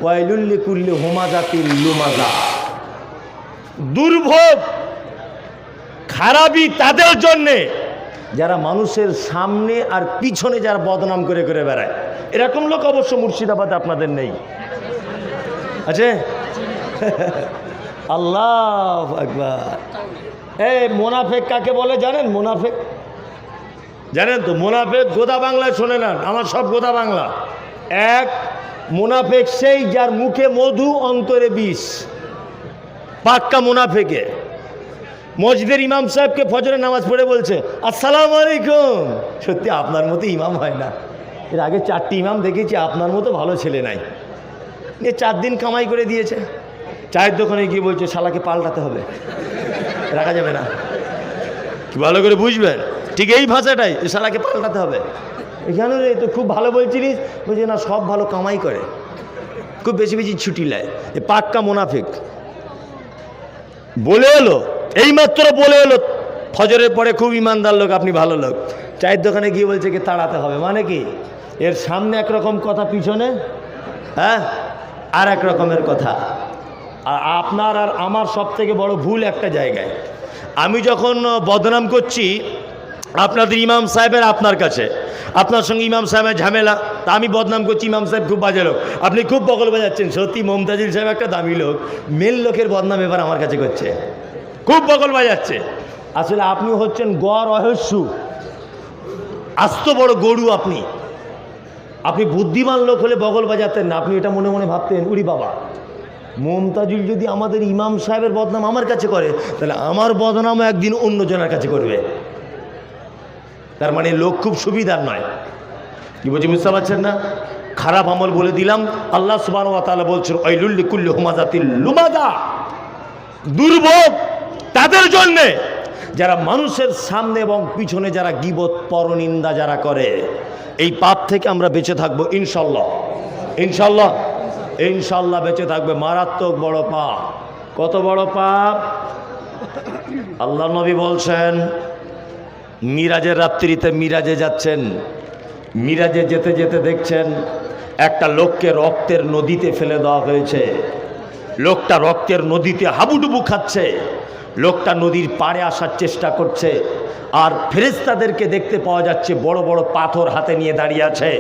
ওয়াইলুল লিকুল্লি হুমাজাতিল লুমাজা। দুর্ভোগ খারাপই তাদের জন্যে যারা মানুষের সামনে আর পিছনে যারা বদনাম করে করে বেড়ায়। এরকম লোক অবশ্য মুর্শিদাবাদে আপনাদের নেই, আছে? আল্লাহু আকবার। এই মোনাফেক কাকে বলে জানেন? মোনাফেক জানেন তো? মোনাফেক গোদা বাংলায় শোনে না, আমার সব গোদা বাংলা। এক মোনাফেক সেই যার মুখে মধু অন্তরে বিষ, পাক্কা মোনাফেকে। মসজিদের ইমাম সাহেবকে ফজরের নামাজ পড়ে বলছে আসসালামু আলাইকুম। সত্যি আপনার মতো ইমাম হয় না। এর আগে 4টি ইমাম দেখেছি, আপনার মতো ভালো ছেলে নাই। এ 4 দিন কামাই করে দিয়েছে। চায়ের দোকানে গিয়ে বলছে শালাকে পাল্টাতে হবে, রাখা যাবে না। কি ভালো করে বুঝবেন, ঠিক এই ভাষাটাই, শালাকে পাল্টাতে হবে। এখানে রে তো খুব ভালো বলছিলিস, বলছে না সব ভালো কামাই করে, খুব বেশি বেশি ছুটি নেয়। এ পাক্কা মোনাফিক। বলে এলো, এইমাত্র বলে এলো ফজরের পরে খুব ইমানদার লোক, আপনি ভালো লোক। চায়ের দোকানে গিয়ে বলছে কি তাড়াতে হবে, মানে কি? এর সামনে একরকম কথা, পিছনে আর এক রকমের কথা। আর আপনার আর আমার সব থেকে বড় ভুল একটা জায়গায়, আমি যখন বদনাম করছি আপনাদের ইমাম সাহেবের আপনার কাছে, আপনার সঙ্গে ইমাম সাহেবের ঝামেলা, তা আমি বদনাম করছি ইমাম সাহেব খুব বাজে লোক, আপনি খুব বগল বাজাচ্ছেন। সত্যি মমতাজুল সাহেব একটা দামি লোক, মেল লোকের বদনাম এবার আমার কাছে করছে, খুব বগল বাজাচ্ছে। আসলে আপনি হচ্ছেন গড় রহস্য, আস্ত বড় গরু। আপনি বুদ্ধিমান লোক হলে বগল বাজাতেন না, আপনি এটা মনে মনে ভাবতেন উরি বাবা, মমতাজুল যদি আমাদের ইমাম সাহেবের বদনাম আমার কাছে করে, তাহলে আমার বদনামও একদিন অন্যজনের কাছে করবে। তার মানে লোক খুব সুবিধার নয়। কি বলছি বুঝতে পারছেন না? খারাপ আমল বলে দিলাম। আল্লাহ সুবহানাহু ওয়া তাআলা বলছেন ওয়াইলুল লিকুল্লি হুমাযাতিল লুমাযা। দুর্ভোগ তাদের জন্যে যারা মানুষের সামনে এবং পিছনে যারা গীবত পরনিন্দা যারা করে। এই পাপ থেকে আমরা বেঁচে থাকবো ইনশাল্লাহ, ইনশাল্লাহ, ইনশাল্লাহ বেঁচে থাকবে। মারাত্মক বড় পাপ। কত বড় পাপ? আল্লাহ নবী বলছেন মিরাজের রাত্রিতে মিরাজে যাচ্ছেন, মিরাজে যেতে যেতে দেখছেন একটা লোককে রক্তের নদীতে ফেলে দেওয়া হয়েছে। লোকটা রক্তের নদীতে হাবুডুবু খাচ্ছে, লোকটা নদীর পাড়ে আসার চেষ্টা করছে। আর ফেরেশতাদেরকে দেখতে পাওয়া যাচ্ছে বড় বড় পাথর হাতে নিয়ে দাঁড়িয়ে আছে।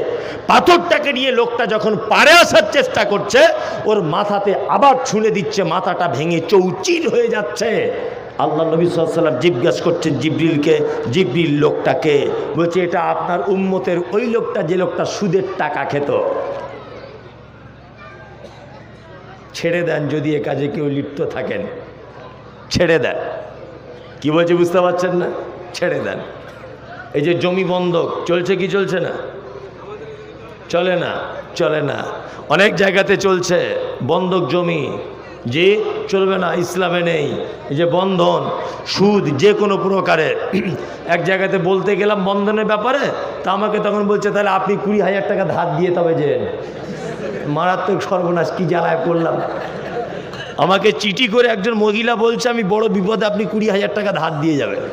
পাথরটাকে নিয়ে লোকটা যখন পাড়ে আসার চেষ্টা করছে, ওর মাথাতে আবার ছুঁড়ে দিচ্ছে, মাথাটা ভেঙে চৌচির হয়ে যাচ্ছে। আল্লাহ নবী সাল্লাল্লাহু আলাইহি ওয়াসাল্লাম জিজ্ঞাসা করছেন জিবরিলকে, জিবরিল লোকটাকে বলছে এটা আপনার উম্মতের ওই লোকটা যে লোকটা সুদের টাকা খেত। ছেড়ে দেন যদি এ কাজে কেউ লিপ্ত থাকেন, ছেড়ে দেন। কি বলছে বুঝতে পারছেন না? ছেড়ে দেন। এই যে জমি বন্ধক চলছে কি চলছে না? চলে না, চলে না। অনেক জায়গাতে চলছে বন্ধক জমি, যে চলবে না, ইসলামে নেই। এই যে বন্ধন, সুদ যে কোনো প্রকারের। এক জায়গাতে বলতে গেলাম বন্ধনের ব্যাপারে, তা আমাকে তখন বলছে তাহলে আপনি 20,000 টাকা ধার দিয়ে তবে যে। মারাত্মক সর্বনাশ, কি জ্বালায় পড়লাম। আমাকে চিঠি করে একজন মহিলা বলছে আমি বড় বিপদে, আপনি 20,000 টাকা ধার দিয়ে যাবেন।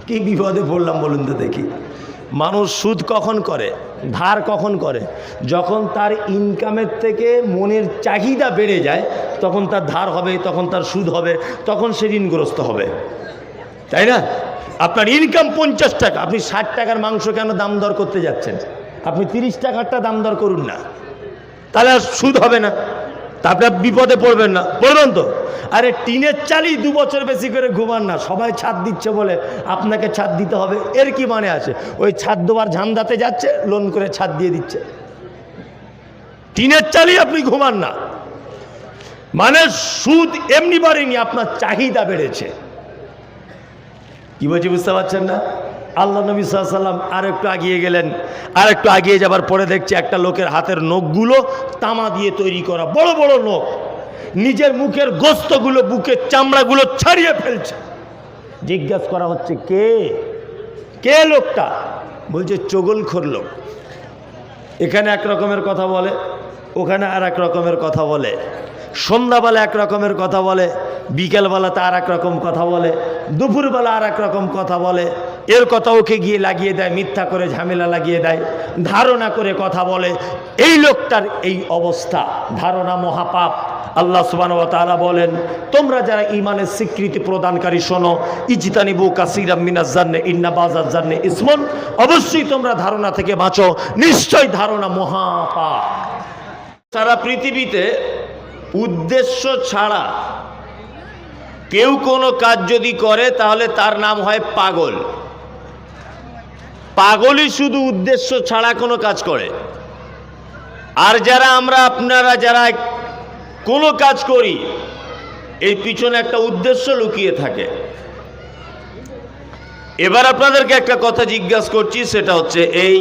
কি বিপদে পড়লাম বলুন তো দেখি। মানুষ সুদ কখন করে, ধার কখন করে? যখন তার ইনকামের থেকে মনের চাহিদা বেড়ে যায়, তখন তার ধার হবে, তখন তার সুদ হবে, তখন সে ঋণগ্রস্ত হবে, তাই না? আপনার ইনকাম 50 টাকা, আপনি 60 টাকার মাংস কেন দাম দর করতে যাচ্ছেন? আপনি 30 টাকারটা দাম দর করুন না, তাহলে আর সুদ হবে না, তারপরে বিপদে পড়বেন না। পড়বেন তো? আরে টিনের চালই 2 বছর বেশি করে ঘুমান না, সবাই ছাদ দিচ্ছে বলে আপনাকে ছাদ দিতে হবে, এর কি মানে আছে? ওই ছাদ দেওয়ার ঝান্দাতে যাচ্ছে, লোন করে ছাদ দিয়ে দিচ্ছে। টিনের চালই আপনি ঘুমান না, মানে সুদ এমনি বাড়েনি, আপনার চাহিদা বেড়েছে। কি বলছি বুঝতে পারছেন না? আল্লাহ নবী সাল্লাল্লাহু আলাইহি ওয়াসাল্লাম আর একটু আগিয়ে গেলেন, আর একটু আগিয়ে যাবার পরে দেখছে একটা লোকের হাতের নখগুলো তামা দিয়ে তৈরি করা, বড় বড় নখ, নিজের মুখের গোস্তগুলো, বুকের চামড়াগুলো ছাড়িয়ে ফেলছে। জিজ্ঞাসা করা হচ্ছে কে কে লোকটা? বলছে চগলখোর লোক। এখানে এক রকমের কথা বলে, ওখানে আর এক রকমের কথা বলে, সন্ধ্যাবেলা এক রকমের কথা বলে, বিকেলবেলাতে আর এক রকম কথা বলে, দুপুরবেলা আর এক রকম কথা বলে। এর কথা ওকে গিয়ে লাগিয়ে দেয়, মিথ্যা করে ঝামেলা লাগিয়ে দেয়, ধারণা করে কথা বলে, এই লোকটার এই অবস্থা। ধারণা মহাপাপ। আল্লাহ সুবহানাহু ওয়া তাআলা বলেন, তোমরা যারা ঈমানের স্বীকৃতি প্রদানকারী শোনো, ইজতানিবু কাসীরাম মিনাজ জান্নি ইন্না বাযাজ জান্নি ইসমুন, অবশ্যই তোমরা ধারণা থেকে বাঁচো, নিশ্চয় ধারণা মহাপাপ। সারা পৃথিবীতে উদ্দেশ্য ছাড়া কেউ কোনো কাজ যদি করে তাহলে তার নাম হয় পাগল। পাগলই শুধু উদ্দেশ্য ছাড়া কোনো কাজ করে। আর যারা আপনারা যারা কোনো কাজ করি, এই পিছনে একটা উদ্দেশ্য লুকিয়ে থাকে। এবার আপনাদেরকে একটা কথা জিজ্ঞাসা করছি, সেটা হচ্ছে এই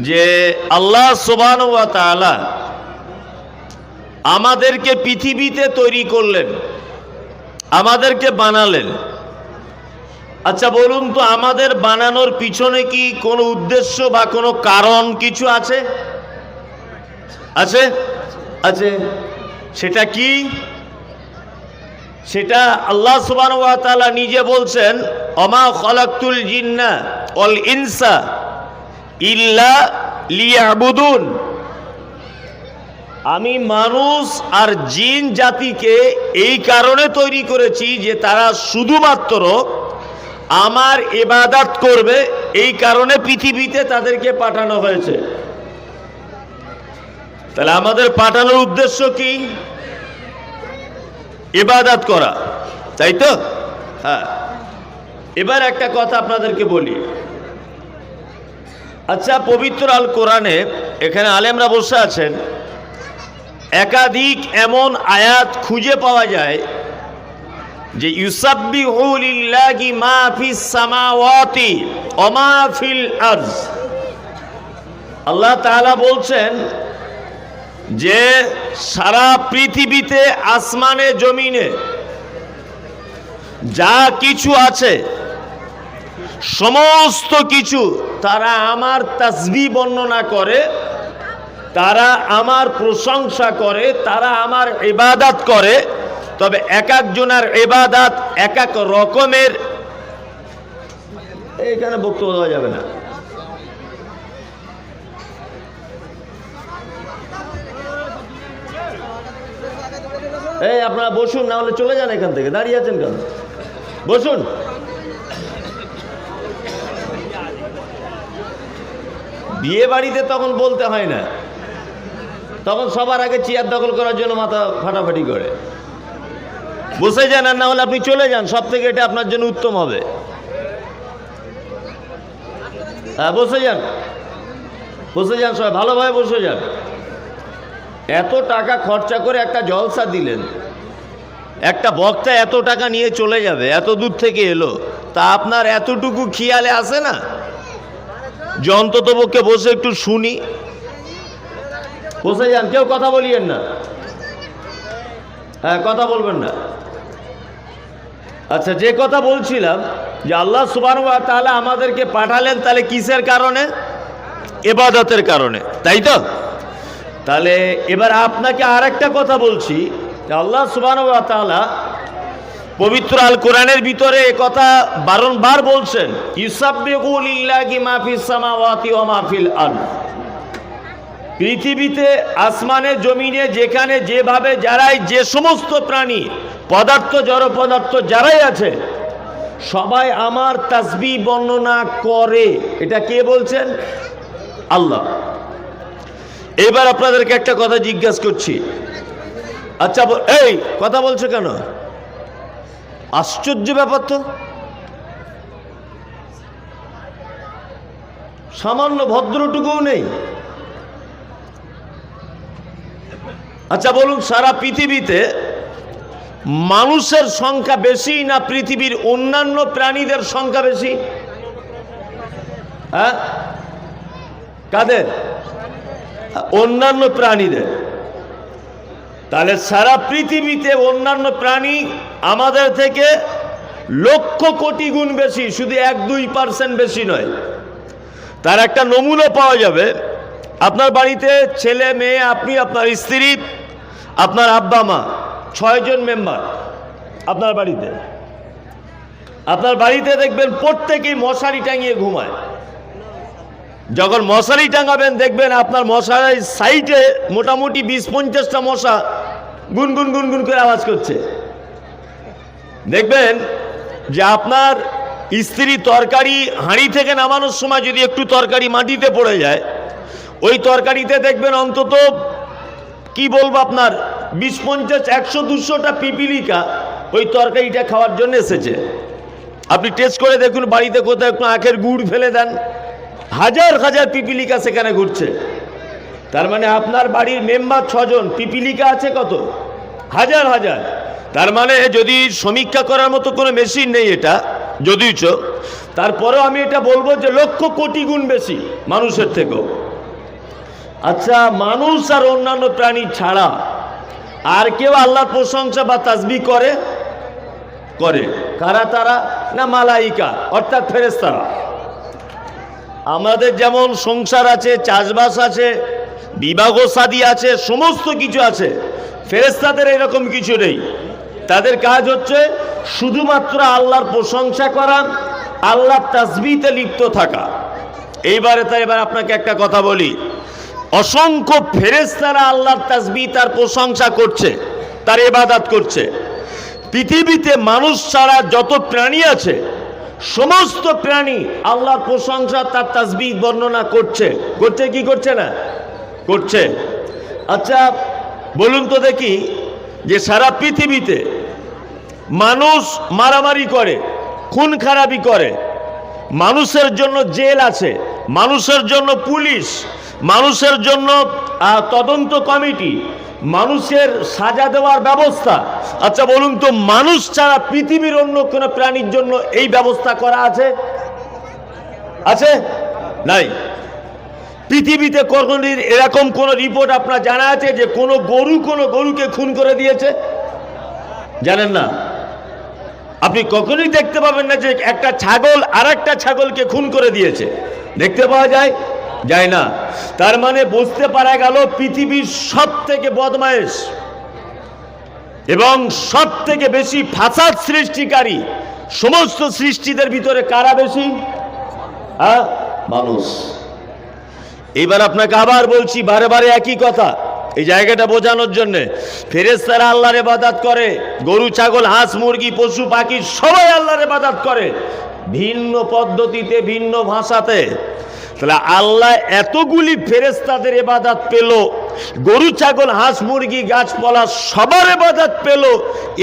যে আল্লাহ সুবহানাহু ওয়া তাআলা আমাদেরকে পৃথিবীতে তৈরি করলেন, আমাদেরকে বানালেন। আচ্ছা বলুন তো, আমাদের বানানোর পিছনে কি কোনো উদ্দেশ্য বা কোনো কারণ কিছু আছে? আছে? আছে। সেটা কি? সেটা আল্লাহ সুবহানাহু ওয়া তাআলা নিজে বলছেন, ওমা খালাকতুল জিন্না ওয়াল ইনসা ইল্লা লিয়াবুদুন। আমি মানুষ আর জিন জাতিকে এই কারণে তৈরি করেছি যে তারা শুধুমাত্র আমার ইবাদত করবে, এই কারণে পৃথিবীতে তাদেরকে পাঠানো হয়েছে। তাহলে আমাদের পাঠানোর উদ্দেশ্য কি? ইবাদত করা, তাই তো? হ্যাঁ। এবার একটা কথা আপনাদেরকে বলি। আচ্ছা, পবিত্র আল কোরআনে, এখানে আলেমরা বসে আছেন, একাধিক এমন আয়াত খুঁজে পাওয়া যায় যে ইউসাব্বিহু লিল্লাহি মা ফিস সামাওয়াতি ওয়া মা ফিল আরজ। আল্লাহ তাআলা বলছেন যে সারা পৃথিবীতে, আসমানে জমিনে যা কিছু আছে সমস্ত কিছু তারা আমার তাসবিহ বর্ণনা করে, তারা আমার প্রশংসা করে, তারা আমার ইবাদত করে। তবে এক একজনের ইবাদত এক এক রকমের। এইখানে বক্তব্য দেওয়া যাবে না। এই আপনারা বসুন, না হলে চলে যান এখান থেকে। দাঁড়িয়ে আছেন কেন? বসুন। বিয়ে বাড়িতে তখন বলতে হয় না, তখন সবার আগে চেয়ার দখল করার জন্য মাথা ফাটাফাটি করে। বসে যান, আর না হলে আপনি চলে যান, সব থেকে এটা আপনার জন্য উত্তম হবে। হ্যাঁ, বসে যান, বসে যান, সবাই ভালোভাবে বসে যান। এত টাকা খরচা করে একটা জলসা দিলেন, একটা বক্তা এত টাকা নিয়ে চলে যাবে, এত দূর থেকে এলো, তা আপনার এতটুকু খেয়ালে আসে না যে অন্ততপক্ষে বসে একটু শুনি? বসে যান, কেউ কথা বলিয়েন না। হ্যাঁ, কথা বলবেন না। আচ্ছা, যে কথা বলছিলাম যে আল্লাহ সুবহানাহু ওয়া তাআলা আমাদেরকে পাঠালেন, তাহলে কিসের কারণে? ইবাদতের কারণে, তাই তো? তাহলে এবার আপনাকে আর একটা কথা বলছি, আল্লাহ সুবহানাহু ওয়া তাআলা পবিত্র আল কোরআনের ভিতরে এ কথা বারংবার বলছেন, ইউসাব্বিহু লিল্লাহি মা ফিস সামাওয়াতি ওয়া মা ফিল আরদ। পৃথিবীতে, আসমানে, জমিনে, যেখানে যেভাবে যারাই, যে সমস্ত প্রাণী, পদার্থ, জড় পদার্থ যারাই আছে, সবাই আমার তাসবিহ বর্ণনা করে। এটা কে বলছেন? আল্লাহ। এবার আপনাদেরকে একটা কথা জিজ্ঞাসা করছি। আচ্ছা, এই কথা বলছো কেন? আশ্চর্য ব্যাপার তো। সামান্য ভদ্রটুকুও নেই। আচ্ছা বলুন, সারা পৃথিবীতে মানুষের সংখ্যা বেশি না পৃথিবীর অন্যান্য প্রাণীদের সংখ্যা বেশি? হ্যাঁ, কাদের? অন্যান্য প্রাণীদের। তাহলে সারা পৃথিবীতে অন্যান্য প্রাণী আমাদের থেকে লক্ষ কোটি গুণ বেশি, শুধু 1-2% বেশি নয়। তার একটা নমুনা পাওয়া যাবে। আপনার বাড়িতে ছেলে, মেয়ে, আপনি, আপনার স্ত্রী, আপনার আব্বা মা, 6 জন মেম্বার আপনার বাড়িতে। আপনার বাড়িতে দেখবেন প্রত্যেকেই মশারি টাঙিয়ে ঘুমায়। যখন মশারি টাঙাবেন দেখবেন আপনার মশারির সাইডে মোটামুটি 20-50টা মশা গুনগুন গুনগুন করে আওয়াজ করছে। দেখবেন যে আপনার স্ত্রী তরকারি হাঁড়ি থেকে নামানোর সময় যদি একটু তরকারি মাটিতে পড়ে যায়, ওই তরকারিতে দেখবেন অন্তত কি বলবো আপনার 20, 50, 100, 200টা পিপিলিকা ওই তরকারিটা খাওয়ার জন্য এসেছে। আপনি টেস্ট করে দেখুন বাড়িতে কোথাও একটু আখের গুড় ফেলে দেন, হাজার হাজার পিপিলিকা সেখানে ঘুরছে। তার মানে আপনার বাড়ির মেম্বার 6 জন, পিপিলিকা আছে কত? হাজার হাজার। তার মানে যদি সমীক্ষা করার মতো কোনো মেশিন নেই এটা যদিচ, তারপরেও আমি এটা বলবো যে লক্ষ কোটি গুণ বেশি মানুষের থেকেও। আচ্ছা, মানুষ আর অন্যান্য প্রাণী ছাড়া আর কেউ আল্লাহর প্রশংসা বা তাসবিহ করে? কারা তারা? না মালাইকা অর্থাৎ ফেরেশতারা। আমাদের যেমন সংসার আছে, চাষবাস আছে, বিবাহ শাদী আছে, সমস্ত কিছু আছে, ফেরেশতাদের এরকম কিছু নেই। তাদের কাজ হচ্ছে শুধুমাত্র আল্লাহর প্রশংসা করা, আল্লাহর তাসবিহতে লিপ্ত থাকা। এবার আপনাকে একটা কথা বলি, অসংখ্য ফেরেশতারা আল্লাহর তাসবিহ তার প্রশংসা করছে, তার ইবাদত করছে। পৃথিবীতে মানুষ ছাড়া যত প্রাণী আছে সমস্ত প্রাণী আল্লাহর প্রশংসা তার তাসবিহ বর্ণনা করছে কি করছে না? করছে। আচ্ছা বলুন তো দেখি, যে সারা পৃথিবীতে মানুষ মারামারি করে, খুন খারাপি করে, মানুষের জন্য জেল আছে, মানুষের জন্য পুলিশ, মানুষের জন্য তদন্ত কমিটি, মানুষের সাজা দেওয়ার ব্যবস্থা। আচ্ছা বলুন তো, মানুষ ছাড়া পৃথিবীর অন্য কোনো প্রাণীর জন্য এই ব্যবস্থা করা আছে? আছে? নাই। পৃথিবীতে কখনো এরকম কোনো রিপোর্ট আপনার জানা আছে যে কোনো গরুকে খুন করে দিয়েছে? জানেন না। আপনি কখনোই দেখতে পাবেন না যে একটা ছাগল আর একটা ছাগলকে খুন করে দিয়েছে। দেখতে পাওয়া যায় না। তার মানে বুঝতে পারা গেল পৃথিবীর সব থেকে বদমায়েশ এবং সব থেকে বেশি ফাসাদ সৃষ্টিকারী সমস্ত সৃষ্টিদের ভিতরে কারা বেশি? মানুষ। এবার আপনাকে আবার বলছি, বারে বারে একই কথা, এই জায়গাটা বোঝানোর জন্য। ফেরেশতারা আল্লাহর ইবাদত করে, গরু ছাগল হাঁস মুরগি পশু পাখি সবাই আল্লাহর ইবাদত করে, ভিন্ন পদ্ধতিতে ভিন্ন ভাষাতে। তাহলে আল্লাহ এতগুলি ফেরেশতাদের ইবাদত পেল, গরু ছাগল হাঁস মুরগি গাছপালা সবার ইবাদত পেল,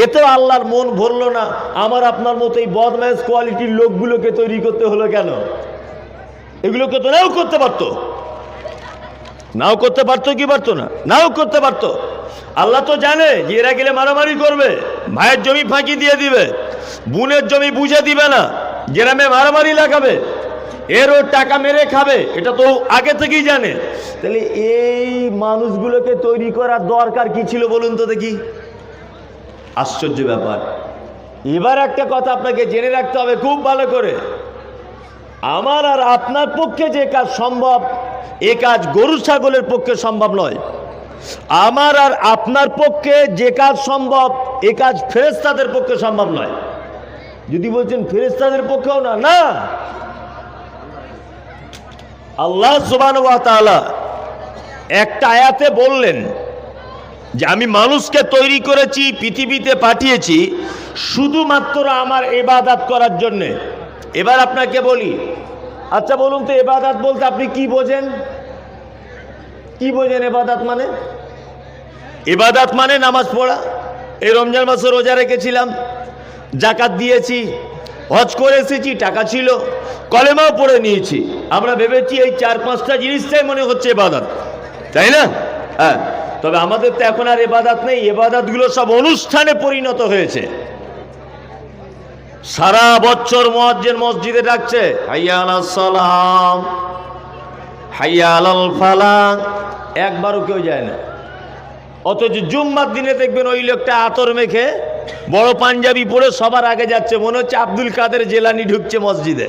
এতে আল্লাহর মন ভরলো না? আমার আপনার মতো এই বদমাইশ কোয়ালিটির লোকগুলোকে তৈরি করতে হলো কেন? এগুলোকে তো নাও করতে পারতো কি পারতো না? নাও করতে পারতো। আল্লাহ তো জানে যে এরা গেলে মারামারি করবে, ভাইয়ের জমি ফাঁকি দিয়ে দিবে, বোনের জমি বুঝে দিবে না, গ্রামে মারামারি লাগাবে, এরও টাকা মেরে খাবে, এটা তো আগে থেকেই জানে। তাহলে এই মানুষগুলোকে তৈরি করার দরকার কি ছিল বলুন তো দেখি? আশ্চর্য ব্যাপার। এবার একটা কথা আপনাকে জেনে রাখতে হবে খুব ভালো করে, আমার আর আপনার পক্ষে যে কাজ সম্ভব এ কাজ গরু ছাগলের পক্ষে সম্ভব নয়। আমার আর আপনার পক্ষে যে কাজ সম্ভব এ কাজ ফেরেশতাদের পক্ষে সম্ভব নয়। যদি বলছেন ফেরেশতাদের পক্ষেও না, আল্লাহ সুবহানাহু ওয়া তাআলা একটা আয়াতে বললেন যে আমি মানুষকে তৈরি করেছি, পৃথিবীতে পাঠিয়েছি শুধুমাত্র আমার ইবাদত করার জন্যে। এবার আপনাকে বলি, আচ্ছা বলুন তো ইবাদত বলতে আপনি কি বোঝেন? ইবাদত মানে? ইবাদত মানে নামাজ পড়া। এই রমজান মাসে রোজা রেখেছিলাম, যাকাত দিয়েছি, হজ করে এসেছি, টাকা ছিল, কলেমাও পড়ে নিয়েছি। আমরা ভেবেছি এই 4-5টা জিনিসটাই মনে হচ্ছে ইবাদত, তাই না? হ্যাঁ। তবে আমাদের তো এখন আর ইবাদত নেই, ইবাদতগুলো সব অনুষ্ঠানে পরিণত হয়েছে। সারা বছর মুয়াজ্জিন মসজিদে ডাকছে হাইয়া আলাস সালাম, হাইয়া আলাল ফালাহ, একবারও কেউ যায় না। অথচ জুম্মার দিনে দেখবেন ওই লোকটা আতর মেখে বড় পাঞ্জাবি পরে সবার আগে যাচ্ছে, মনে হচ্ছে আব্দুল কাদের জেলানি ঢুকছে মসজিদে।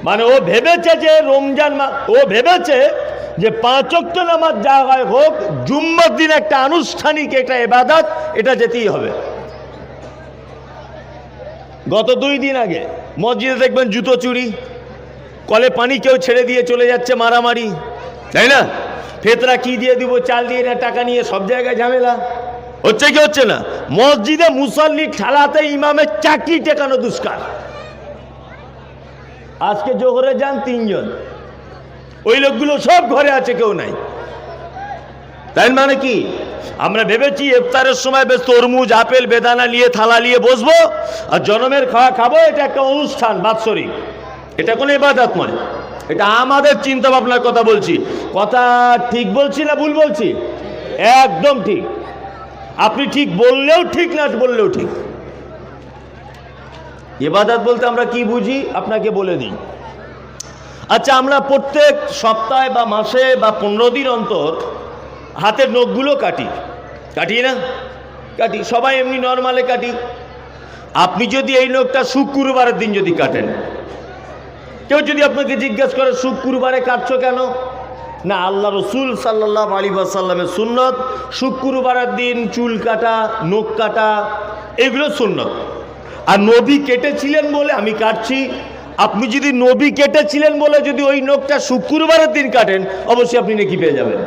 মানে ও ভেবেছে যে রমজান মাস, ও ভেবেছে যে 5 ওয়াক্ত নামাজ যা হয় হোক, জুম্মার দিন একটা আনুষ্ঠানিক একটা ইবাদত, এটা যেতেই হবে। গত 2 দিন আগে মসজিদে দেখবেন জুতো চুরি, কলে পানি কেউ ছেড়ে দিয়ে চলে যাচ্ছে, মারামারি, তাই না? ফেতরা কি দিয়ে দিব, চাল দিয়ে না, টাকা নিয়ে, সব জায়গায় ঝামেলা হচ্ছে কি হচ্ছে না? মসজিদে মুসল্লি ঠালাতে ইমামের চাকরি টেকানো দুষ্কার। আজকে জোহরে যান 3 জন, ওই লোকগুলো সব ঘরে আছে, কেউ নাই। তাই মানে কি? আমরা ভেবেছি ইফতারের সময় বেশ তরমুজ, আপেল, বেদানা নিয়ে থালা নিয়ে বসবো আর জনমের খাওয়া খাবো, এটা একটা অনুষ্ঠান বাৎসরিক, এটা কোনো ইবাদত নয়। এটা আমাদের চিন্তা ভাবনার কথা বলছি। কথা ঠিক বলছি না ভুল বলছি? একদম ঠিক। আপনি ঠিক বললেও ঠিক, না বললেও ঠিক। ইবাদত বলতে আমরা কি বুঝি আপনাকে বলে দিই। আচ্ছা, আমরা প্রত্যেক সপ্তাহে বা মাসে বা 15 দিন অন্তর হাতের নখগুলো কাটি, কাটি না? কাটি, সবাই এমনি নর্মালে কাটি। আপনি যদি এই নখটা শুক্রবারের দিন যদি কাটেন, কেউ যদি আপনাকে জিজ্ঞেস করে শুক্রবারে কাটছো কেন? না, আল্লাহ রসুল সাল্লাল্লাহু আলাইহি ওয়াসাল্লামের সুন্নত শুক্রবারের দিন চুল কাটা, নখ কাটা, এগুলো সুন্নত। আর নবী কেটেছিলেন বলে আমি কাটছি। আপনি যদি নবী কেটেছিলেন বলে যদি ওই নখটা শুক্রবারের দিন কাটেন, অবশ্যই আপনি নেকি পেয়ে যাবেন।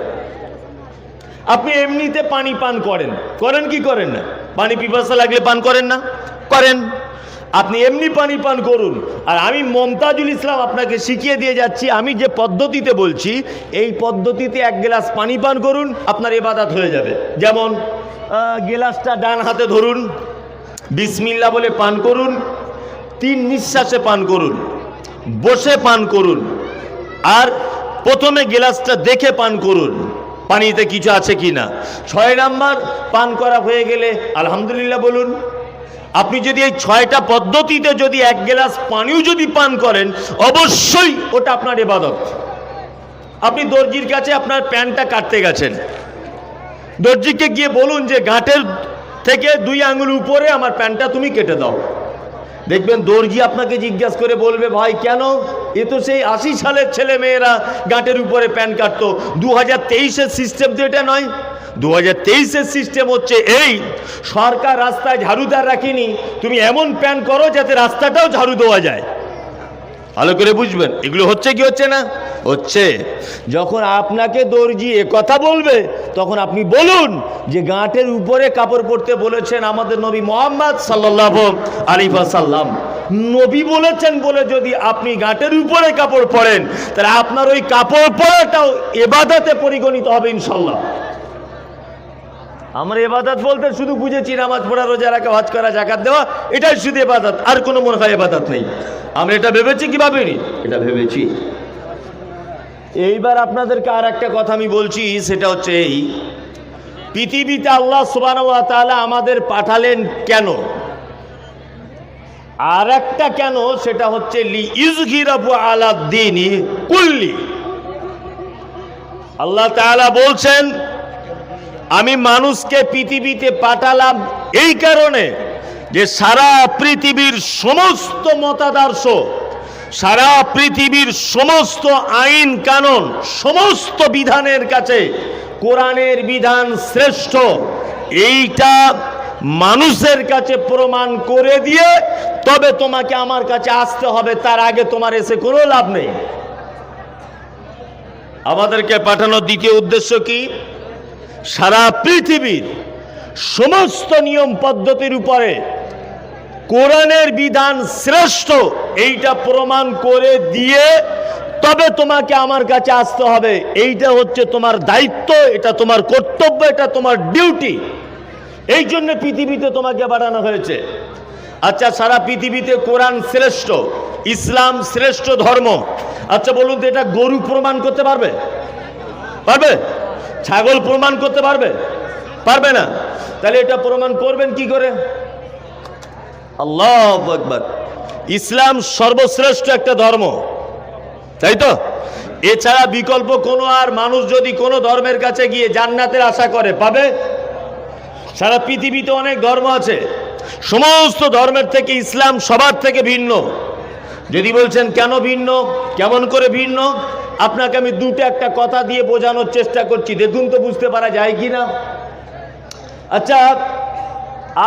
আপনি এমনিতে পানি পান করেন, করেন কি করেন না? পানি পিপাসা লাগলে পান করেন না? করেন। আপনি এমনি পানি পান করুন। আর আমি মমতাজুল ইসলাম আপনাকে শিখিয়ে দিয়ে যাচ্ছি, আমি যে পদ্ধতিতে বলছি এই পদ্ধতিতে 1 গ্লাস পানি পান করুন, আপনার ইবাদত হয়ে যাবে। যেমন গ্লাসটা ডান হাতে ধরুন, বিসমিল্লাহ বলে পান করুন, 3 নিঃশ্বাসে পান করুন, বসে পান করুন, আর প্রথমে গ্লাসটা দেখে পান করুন পানিতে কিছু আছে কি না। 6 নাম্বার, পান করা হয়ে গেলে আলহামদুলিল্লাহ বলুন। আপনি যদি এই 6টা পদ্ধতিতে যদি 1 গ্লাস পানিও যদি পান করেন, অবশ্যই ওটা আপনার ইবাদত। আপনি দর্জির কাছে আপনার প্যান্টটা কাটতে গেছেন, দর্জিকে গিয়ে বলুন যে গাঁটের থেকে 2 আঙ্গুল উপরে আমার প্যান্টটা তুমি কেটে দাও। দেখবেন দর্জি আপনাকে জিজ্ঞাসা করে বলবে, ভাই কেন? এ তো সেই 80 সালের ছেলে মেয়েরা গাঁটের উপরে প্যান্ট কাটতো। 2023-এর সিস্টেম তো এটা নয়। 2023-এর সিস্টেম হচ্ছে এই, সরকার রাস্তায় ঝাড়ুদার রাখিনি, তুমি এমন প্যান্ট করো যাতে রাস্তাটাও ঝাড়ু দেওয়া যায়। ভালো করে বুঝবেন, এগুলো হচ্ছে কি হচ্ছে না? হচ্ছে। যখন আপনাকে দর্জি এ কথা বলবে, তখন আপনি বলুন যে গাঁটের উপরে কাপড় পরতে বলেছেন আমাদের নবী মুহাম্মদ সাল্লাল্লাহু আলাইহি ওয়াসাল্লাম। নবী বলেছেন বলে যদি আপনি গাঁটের উপরে কাপড় পরেন, তাহলে আপনার ওই কাপড় পরাটাও ইবাদতে পরিগণিত হবে ইনশাআল্লাহ। আমরা ইবাদত বলতে শুধু বুঝেছি নামাজ পড়া, রোজা রাখা, হজ করা, যাকাত দেওয়া, এটাই শুধু ইবাদত, আর কোনো মনে হয় ইবাদত নেই। আমরা এটা ভেবেছি কি ভাবিনি? এটা ভেবেছি। এইবার আপনাদেরকে আর একটা কথা আমি বলছি, সেটা হচ্ছে এই, পৃথিবীতে আল্লাহ সুবহানাহু ওয়া তাআলা আমাদের পাঠালেন কেন? আর একটা কেন, সেটা হচ্ছে লিইযহিরাহু আলাদ-দীনি কুল্লি। আল্লাহ তাআলা বলছেন আমি মানুষকে পৃথিবীতে পাঠালাম এই কারণে যে সারা পৃথিবীর সমস্ত মতাদর্শ, সারা পৃথিবীর সমস্ত আইন কানুন, সমস্ত বিধানের কাছে কোরআনের বিধান শ্রেষ্ঠ, এইটা মানুষের কাছে প্রমাণ করে দিয়ে তবে তোমাকে আমার কাছে আসতে হবে, তার আগে তোমার এসে কোনো লাভ নেই। আমাদেরকে পাঠানোর দ্বিতীয় উদ্দেশ্য কি? সারা পৃথিবীর সমস্ত নিয়ম পদ্ধতির উপরে কোরআনের বিধান শ্রেষ্ঠ, এইটা প্রমাণ করে দিয়ে তবে তোমাকে আমার কাছে আসতে হবে। এইটা হচ্ছে তোমার দায়িত্ব, এটা তোমার কর্তব্য, এটা তোমার ডিউটি। এই জন্য পৃথিবীতে তোমাকে পাঠানো হয়েছে। আচ্ছা, সারা পৃথিবীতে কোরআন শ্রেষ্ঠ, ইসলাম শ্রেষ্ঠ ধর্ম। আচ্ছা বলুন তো, এটা গরু প্রমাণ করতে পারবে? পারবে? ছাগল প্রমাণ করতে পারবে? পারবে না। তাহলে এটা প্রমাণ করবেন কি করে? আল্লাহু আকবার। ইসলাম সর্বশ্রেষ্ঠ একটা ধর্ম, তাই তো? এছাড়া বিকল্প কোনো, আর মানুষ যদি কোনো ধর্মের কাছে গিয়ে জান্নাতের আশা করে, পাবে? সারা পৃথিবীতে অনেক ধর্ম আছে, সমস্ত ধর্মের থেকে ইসলাম সবার থেকে ভিন্ন। যদি বলছেন কেন ভিন্ন, কেমন করে ভিন্ন, আপনাকে আমি দুটো একটা কথা দিয়ে বোঝানোর চেষ্টা করছি, দেখুন তো বুঝতে পারা যায় কি না। আচ্ছা,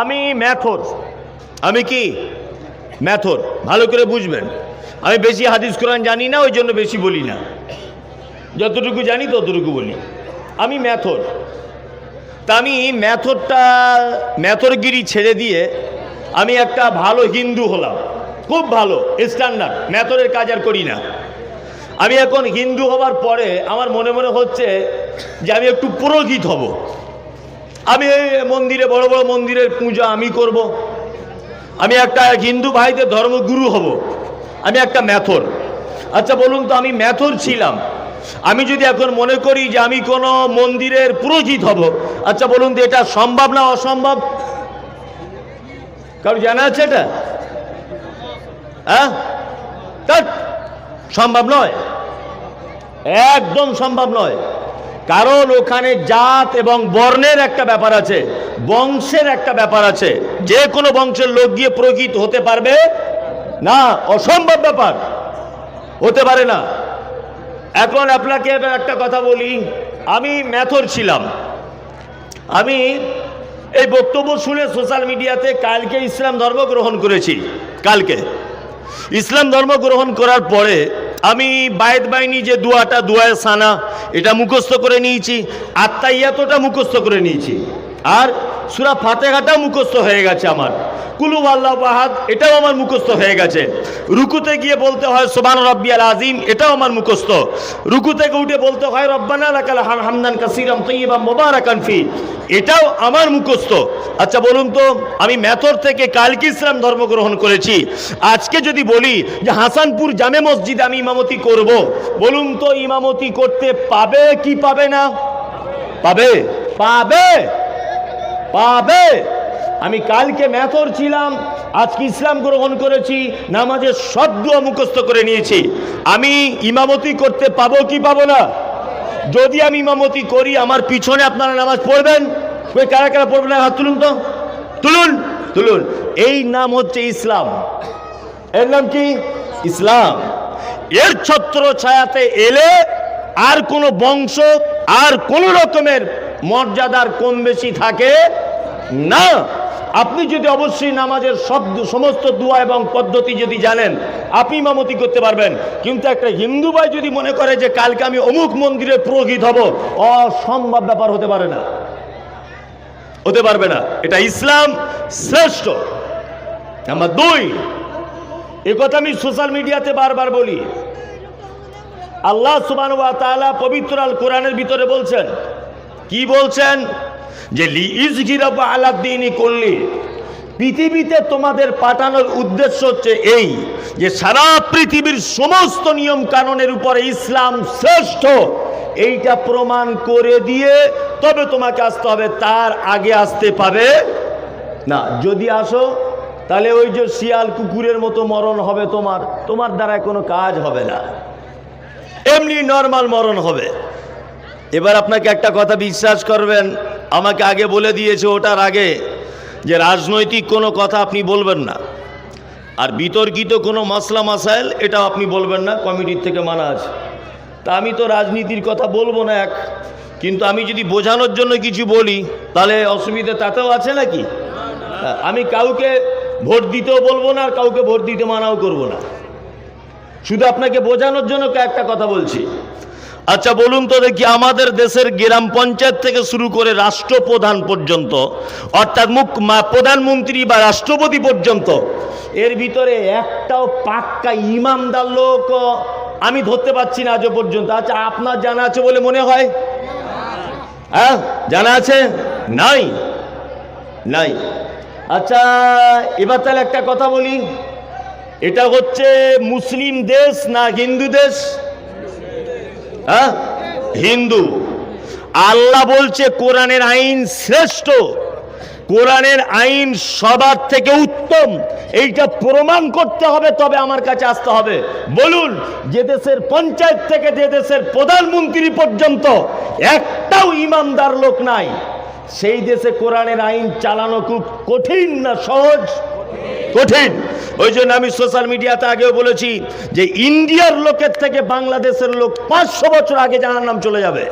আমি ম্যাথর, আমি কি মেথড ভালো করে বুঝবেন। আমি বেশি হাদিস কোরআন জানি না, ওই জন্য বেশি বলি না, যতটুকু জানি ততটুকু বলি। আমি মেথড, তা আমি মেথরগিরি ছেড়ে দিয়ে আমি একটা ভালো হিন্দু হলাম, খুব ভালো স্ট্যান্ডার্ড, মেথরের কাজ আর করি না। আমি এখন হিন্দু হওয়ার পরে আমার মনে মনে হচ্ছে যে আমি একটু পুরোহিত হব, আমি মন্দিরে বড় বড় মন্দিরের পূজা আমি করব, আমি একটা হিন্দু ভাইদের ধর্মগুরু হব, আমি একটা মেথর। আচ্ছা বলুন তো, আমি মেথর ছিলাম, আমি যদি এখন মনে করি যে আমি কোনো মন্দিরের পুরোহিত হব, আচ্ছা বলুন তো এটা সম্ভব না অসম্ভব? কারণ জানা আছে এটা? হ্যাঁ, সম্ভব নয়, একদম সম্ভব নয়। কারণ ওখানে জাত এবং বর্ণের একটা ব্যাপার আছে, বংশের একটা ব্যাপার আছে। যে কোনো বংশের লোক গিয়ে পুরোহিত হতে পারবে না, অসম্ভব ব্যাপার, হতে পারে না। এখন আপনাকে একটা কথা বলি, আমি মেথর ছিলাম, আমি এই বক্তব্য শুনে সোশ্যাল মিডিয়াতে কালকে ইসলাম ধর্ম গ্রহণ করেছি। কালকে ইসলাম ধর্ম গ্রহণ করার পরে আমি বায়েত বাইনি যে দুয়াটা, দুয়ায়ে সানা, এটা মুখস্থ করে নিয়েছি, আত্মাইয়াতটা মুখস্থ করে নিয়েছি, আর সূরা ফাতিহাটাও মুখস্থ হয়ে গেছে আমার, কুল হুয়াল্লাহু আহাদ এটাও আমার মুখস্থ হয়ে গেছে। রুকুতে গিয়ে বলতে হয় সুবহান রাব্বিয়াল আযীম, এটাও আমার মুখস্থ। রুকু থেকে উঠে বলতে হয় রব্বানা লাকাল হামদান কাসীরাম তাইয়্যিবাম মুবারাকান ফি, এটাও আমার মুখস্থ। আচ্ছা বলুন তো, আমি মেথর থেকে কালকে ইসলাম ধর্ম গ্রহণ করেছি, আজকে যদি বলি যে হাসানপুর জামে মসজিদে আমি ইমামতি করব, বলুন তো ইমামতি করতে পাবে কি পাবে না? পাবে, পাবে, পাবে। আমি কালকে মেথর ছিলাম, আজকে ইসলাম গ্রহণ করেছি, নামাজের সব দোয়া মুখস্থ করে নিয়েছি, আমি ইমামতি করতে পাবো কি পাবো না? যদি আমি ইমামতি করি, আমার পিছনে আপনারা নামাজ পড়বেন, কারা কারা পড়বেন হাত তুলুন তো, তুলুন তুলুন। এই নাম হচ্ছে ইসলাম, এর নাম কি? ইসলাম। এর ছত্র ছায়াতে এলে আর কোনো বংশ আর কোন রকমের মর্যাদার কম বেশি থাকে না। আপনি যদি অবশ্যই নামাজের সমস্ত দোয়া এবং পদ্ধতি যদি জানেন, আপনি ইমামতি করতে পারবেন। কিন্তু একটা হিন্দু ভাই যদি মনে করে যে কালকে আমি অমুক মন্দিরের পুরোহিত হব, অসম্ভব ব্যাপার, হতে পারে না, হতে পারবে না। এটা ইসলাম শ্রেষ্ঠ। নাম্বার 2, এ কথা আমি সোশ্যাল মিডিয়াতে বারবার বলি, আল্লাহ সুবহানাহু ওয়া তাআলা পবিত্র আল কোরআনের ভিতরে বলছেন, কি বলছেন? যে লিইজহিরাহু আলা দ্বীনি কুল্লি, পৃথিবীতে তোমাদের পাঠানোর উদ্দেশ্য হচ্ছে এই যে সারা পৃথিবীর সমস্ত নিয়ম কানুনের উপরে ইসলাম শ্রেষ্ঠ, এইটা প্রমাণ করে দিয়ে তবে তোমাকে আসতে হবে, তার আগে আসতে পাবে না। যদি আসো তাহলে ওই যে শিয়াল কুকুরের মতো মরণ হবে, তোমার দ্বারা কোনো কাজ হবে না, এমনি নর্মাল মরণ হবে। এবার আপনাকে একটা কথা বিশ্বাস করবেন, আমাকে আগে বলে দিয়েছে ওটার আগে যে রাজনৈতিক কোনো কথা আপনি বলবেন না, আর বিতর্কিত কোনো মাসলা মাসাইল এটাও আপনি বলবেন না, কমিটির থেকে মানা আছে। তা আমি তো রাজনীতির কথা বলবো না কিন্তু আমি যদি বোঝানোর জন্য কিছু বলি তাহলে অসুবিধা তাতেও আছে নাকি? আমি কাউকে ভোট দিতেও বলবো না, আর কাউকে ভোট দিতে মানাও করবো না, শুধু আপনাকে বোঝানোর জন্য একটা কথা বলছি। আচ্ছা বলুন তো দেখি, আমাদের দেশের গ্রাম পঞ্চায়েত থেকে শুরু করে রাষ্ট্রপ্রধান পর্যন্ত, অর্থাৎ প্রধানমন্ত্রী বা রাষ্ট্রপতি পর্যন্ত, এর ভিতরে একটাও পাক্কা ইমানদার লোক আমি ধরতে পারছি না আজও পর্যন্ত। আচ্ছা আপনার জানা আছে বলে মনে হয়? হ্যাঁ, জানা আছে? নাই, নাই। আচ্ছা এবার তাহলে একটা কথা বলি, এটা হচ্ছে মুসলিম দেশ না হিন্দু দেশ? হ্যাঁ, হিন্দু। আল্লাহ বলছে কোরআনের আইন শ্রেষ্ঠ, কোরআনের আইন সবার থেকে উত্তম, এইটা প্রমাণ করতে হবে, তবে আমার কাছে আসতে হবে। বলুন, যে দেশের পঞ্চায়েত থেকে যে দেশের প্রধানমন্ত্রী পর্যন্ত একটাও ইমানদার লোক নাই, সেই দেশে কোরআনের আইন চালানো খুব কঠিন না সহজ? কঠিন। ওই জন্য আমি সোশ্যাল মিডিয়াতে আগেও বলেছি যে ইন্ডিয়ার লোকের থেকে বাংলাদেশের লোক 500 বছর আগে জাহান্নাম চলে যাবে।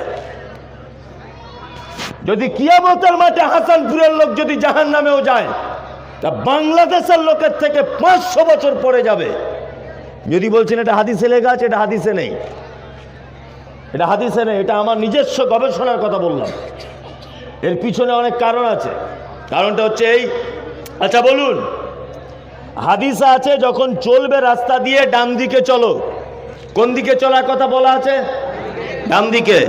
যদি কিয়ামতের মাঠে হাসানপুরের লোক যদি জাহান্নামেও যায়, তা বাংলাদেশের লোকের থেকে 500 বছর পরে যাবে। যদি বলছেন এটা হাদিসে লেখা আছে, এটা হাদিসে নেই, এটা হাদিসে নেই, এটা আমার নিজস্ব গবেষণার কথা বললাম। এর পিছনে অনেক কারণ আছে। কারণটা হচ্ছে এই, আচ্ছা বলুন, হাদিসে আছে যখন চলবে রাস্তা দিয়ে ডান দিকে চলো। কোন দিকে চলার কথা বলা আছে? ডান দিকে।